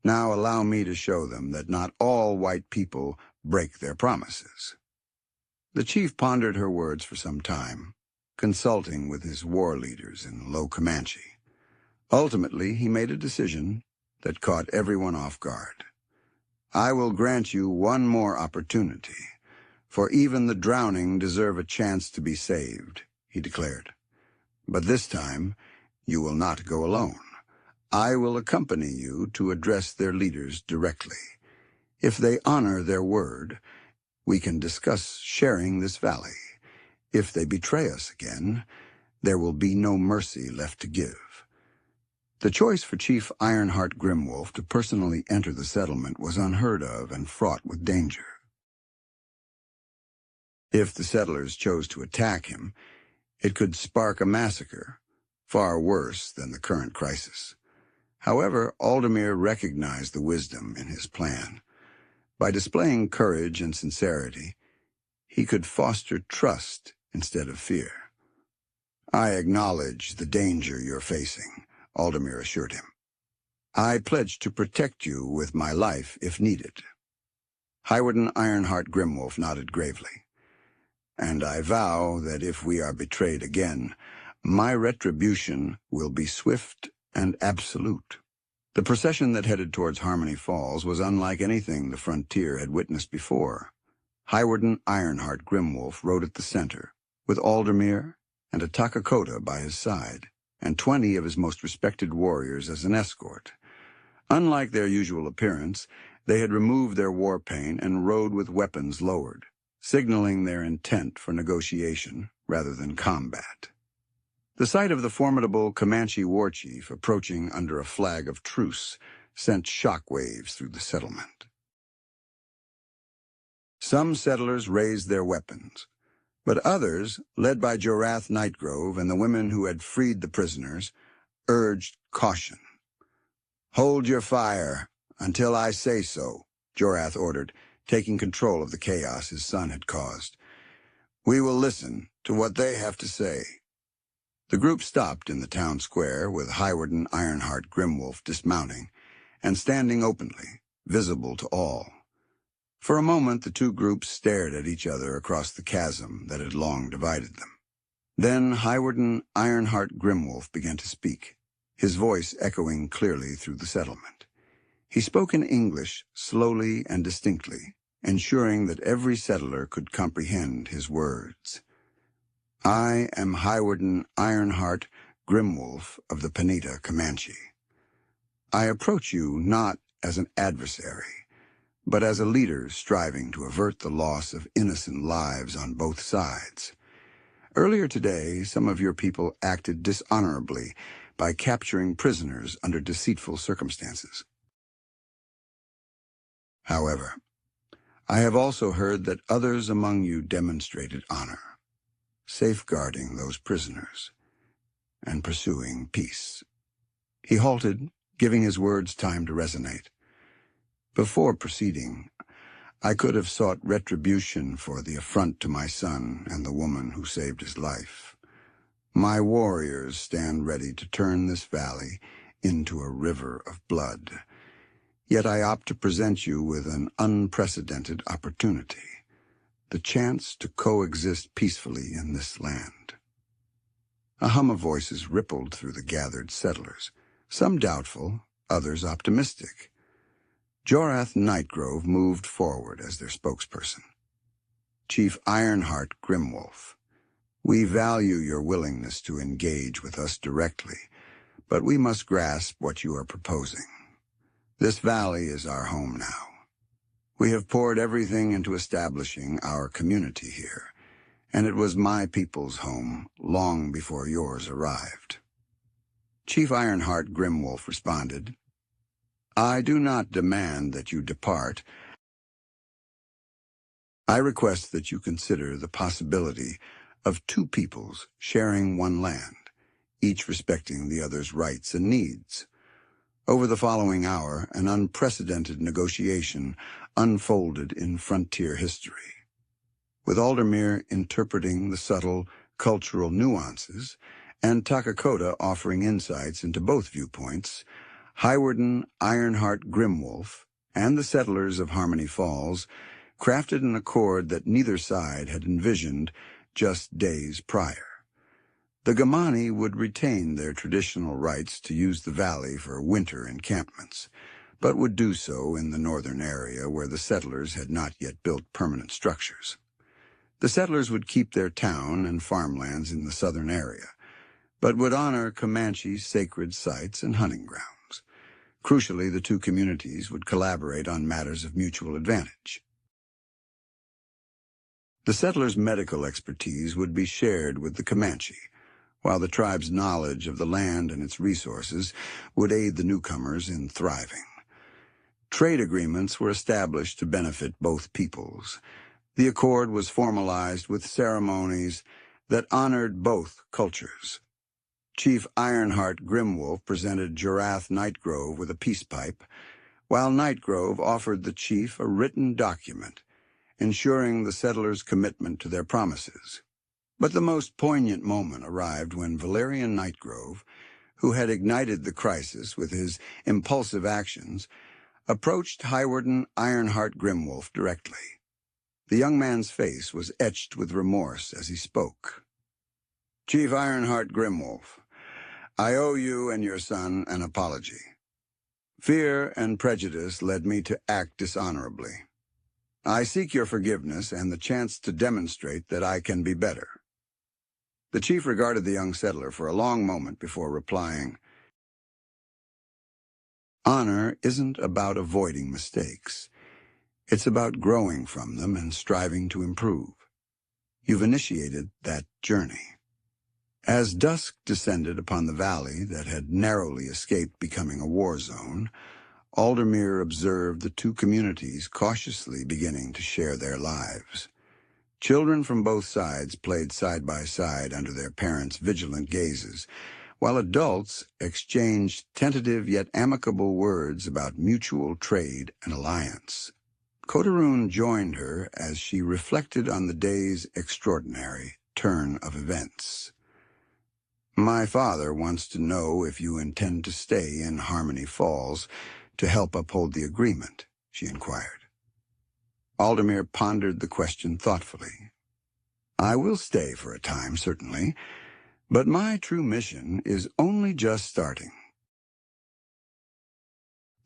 Now allow me to show them that not all white people break their promises. The chief pondered her words for some time, consulting with his war leaders in Low Comanche. Ultimately, he made a decision that caught everyone off guard. I will grant you one more opportunity, for even the drowning deserve a chance to be saved, he declared. But this time, you will not go alone. I will accompany you to address their leaders directly. If they honor their word, we can discuss sharing this valley. If they betray us again, there will be no mercy left to give. The choice for Chief Ironhart Grimwolf to personally enter the settlement was unheard of and fraught with danger. If the settlers chose to attack him, it could spark a massacre, far worse than the current crisis. However, Aldermere recognized the wisdom in his plan. By displaying courage and sincerity, he could foster trust instead of fear. I acknowledge the danger you're facing, Aldermere assured him. I pledge to protect you with my life if needed. Highwarden Ironhart Grimwolf nodded gravely. And I vow that if we are betrayed again, my retribution will be swift and absolute. The procession that headed towards Harmony Falls was unlike anything the frontier had witnessed before. Highwarden Ironhart Grimwolf rode at the center, with Aldermere and a Takakota by his side, and 20 of his most respected warriors as an escort. Unlike their usual appearance, they had removed their war paint and rode with weapons lowered, signaling their intent for negotiation rather than combat. The sight of the formidable Comanche war chief approaching under a flag of truce sent shockwaves through the settlement. Some settlers raised their weapons, but others, led by Jorath Nightgrove and the women who had freed the prisoners, urged caution. Hold your fire until I say so, Jorath ordered, taking control of the chaos his son had caused. We will listen to what they have to say. The group stopped in the town square with Highwarden Ironhart Grimwolf dismounting and standing openly, visible to all. For a moment the two groups stared at each other across the chasm that had long divided them. Then Highwarden Ironhart Grimwolf began to speak, his voice echoing clearly through the settlement. He spoke in English slowly and distinctly, ensuring that every settler could comprehend his words. I am Highwarden Ironhart Grimwolf of the Pendant Comanche. I approach you not as an adversary, but as a leader striving to avert the loss of innocent lives on both sides. Earlier today, some of your people acted dishonorably by capturing prisoners under deceitful circumstances. However, I have also heard that others among you demonstrated honor, safeguarding those prisoners and pursuing peace. He halted, giving his words time to resonate. Before proceeding, I could have sought retribution for the affront to my son and the woman who saved his life. My warriors stand ready to turn this valley into a river of blood. Yet I opt to present you with an unprecedented opportunity, the chance to coexist peacefully in this land. A hum of voices rippled through the gathered settlers, some doubtful, others optimistic. Jorath Nightgrove moved forward as their spokesperson. Chief Ironhart Grimwolf, we value your willingness to engage with us directly, but we must grasp what you are proposing. This valley is our home now. We have poured everything into establishing our community here, and it was my people's home long before yours arrived." Chief Ironhart Grimwolf responded, "I do not demand that you depart. I request that you consider the possibility of two peoples sharing one land, each respecting the other's rights and needs." Over the following hour, an unprecedented negotiation unfolded in frontier history. With Aldermere interpreting the subtle cultural nuances and Takakota offering insights into both viewpoints, Highwarden Ironhart Grimwolf and the settlers of Harmony Falls crafted an accord that neither side had envisioned just days prior. The Gamani would retain their traditional rights to use the valley for winter encampments, but would do so in the northern area where the settlers had not yet built permanent structures. The settlers would keep their town and farmlands in the southern area, but would honor Comanche's sacred sites and hunting grounds. Crucially, the two communities would collaborate on matters of mutual advantage. The settlers' medical expertise would be shared with the Comanche, while the tribe's knowledge of the land and its resources would aid the newcomers in thriving. Trade agreements were established to benefit both peoples. The accord was formalized with ceremonies that honored both cultures. Chief Ironhart Grimwolf presented Jorath Nightgrove with a peace pipe, while Nightgrove offered the chief a written document, ensuring the settlers' commitment to their promises. But the most poignant moment arrived when Valerian Nightgrove, who had ignited the crisis with his impulsive actions, approached Highwarden Ironhart Grimwolf directly. The young man's face was etched with remorse as he spoke. "Chief Ironhart Grimwolf, I owe you and your son an apology. Fear and prejudice led me to act dishonorably. I seek your forgiveness and the chance to demonstrate that I can be better." The chief regarded the young settler for a long moment before replying, "Honor isn't about avoiding mistakes. It's about growing from them and striving to improve. You've initiated that journey." As dusk descended upon the valley that had narrowly escaped becoming a war zone, Aldermere observed the two communities cautiously beginning to share their lives. Children from both sides played side by side under their parents' vigilant gazes, while adults exchanged tentative yet amicable words about mutual trade and alliance. Kotarune joined her as she reflected on the day's extraordinary turn of events. "My father wants to know if you intend to stay in Harmony Falls to help uphold the agreement," she inquired. Aldermere pondered the question thoughtfully. "I will stay for a time, certainly, but my true mission is only just starting.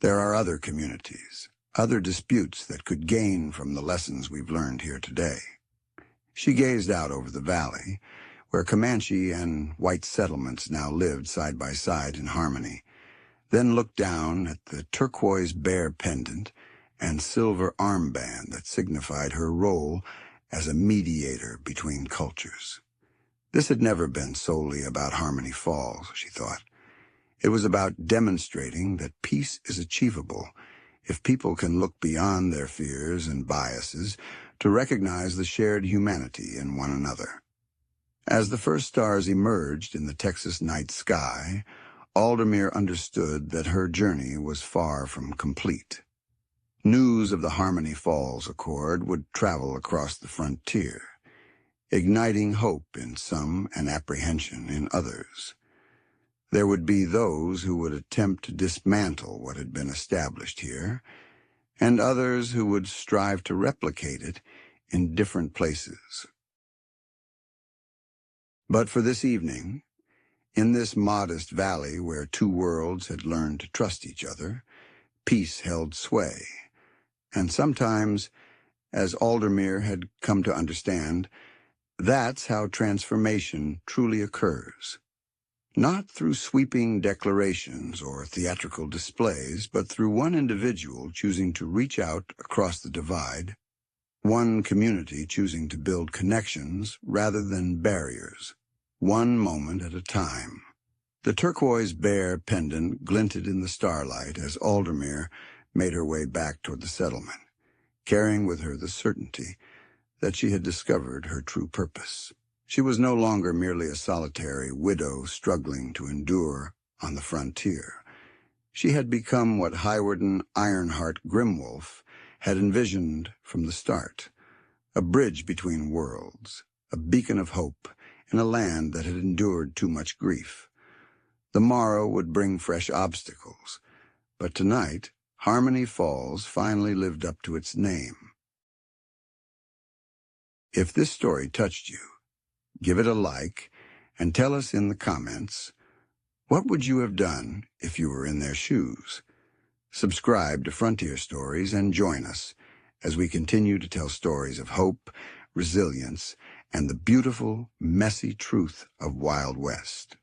There are other communities, other disputes that could gain from the lessons we've learned here today." She gazed out over the valley, where Comanche and white settlements now lived side by side in harmony, then looked down at the turquoise bear pendant and silver armband that signified her role as a mediator between cultures. This had never been solely about Harmony Falls, she thought. It was about demonstrating that peace is achievable if people can look beyond their fears and biases to recognize the shared humanity in one another. As the first stars emerged in the Texas night sky, Aldermere understood that her journey was far from complete. News of the Harmony Falls Accord would travel across the frontier, igniting hope in some and apprehension in others. There would be those who would attempt to dismantle what had been established here, and others who would strive to replicate it in different places. But for this evening, in this modest valley where two worlds had learned to trust each other, peace held sway. And sometimes, as Aldermere had come to understand, that's how transformation truly occurs. Not through sweeping declarations or theatrical displays, but through one individual choosing to reach out across the divide, one community choosing to build connections rather than barriers, one moment at a time. The turquoise bear pendant glinted in the starlight as Aldermere made her way back toward the settlement, carrying with her the certainty that she had discovered her true purpose. She was no longer merely a solitary widow struggling to endure on the frontier. She had become what Chief Ironhart Grimwolf had envisioned from the start, a bridge between worlds, a beacon of hope in a land that had endured too much grief. The morrow would bring fresh obstacles, but tonight, Harmony Falls finally lived up to its name. If this story touched you, give it a like and tell us in the comments, what would you have done if you were in their shoes? Subscribe to Frontier Stories and join us as we continue to tell stories of hope, resilience, and the beautiful, messy truth of Wild West.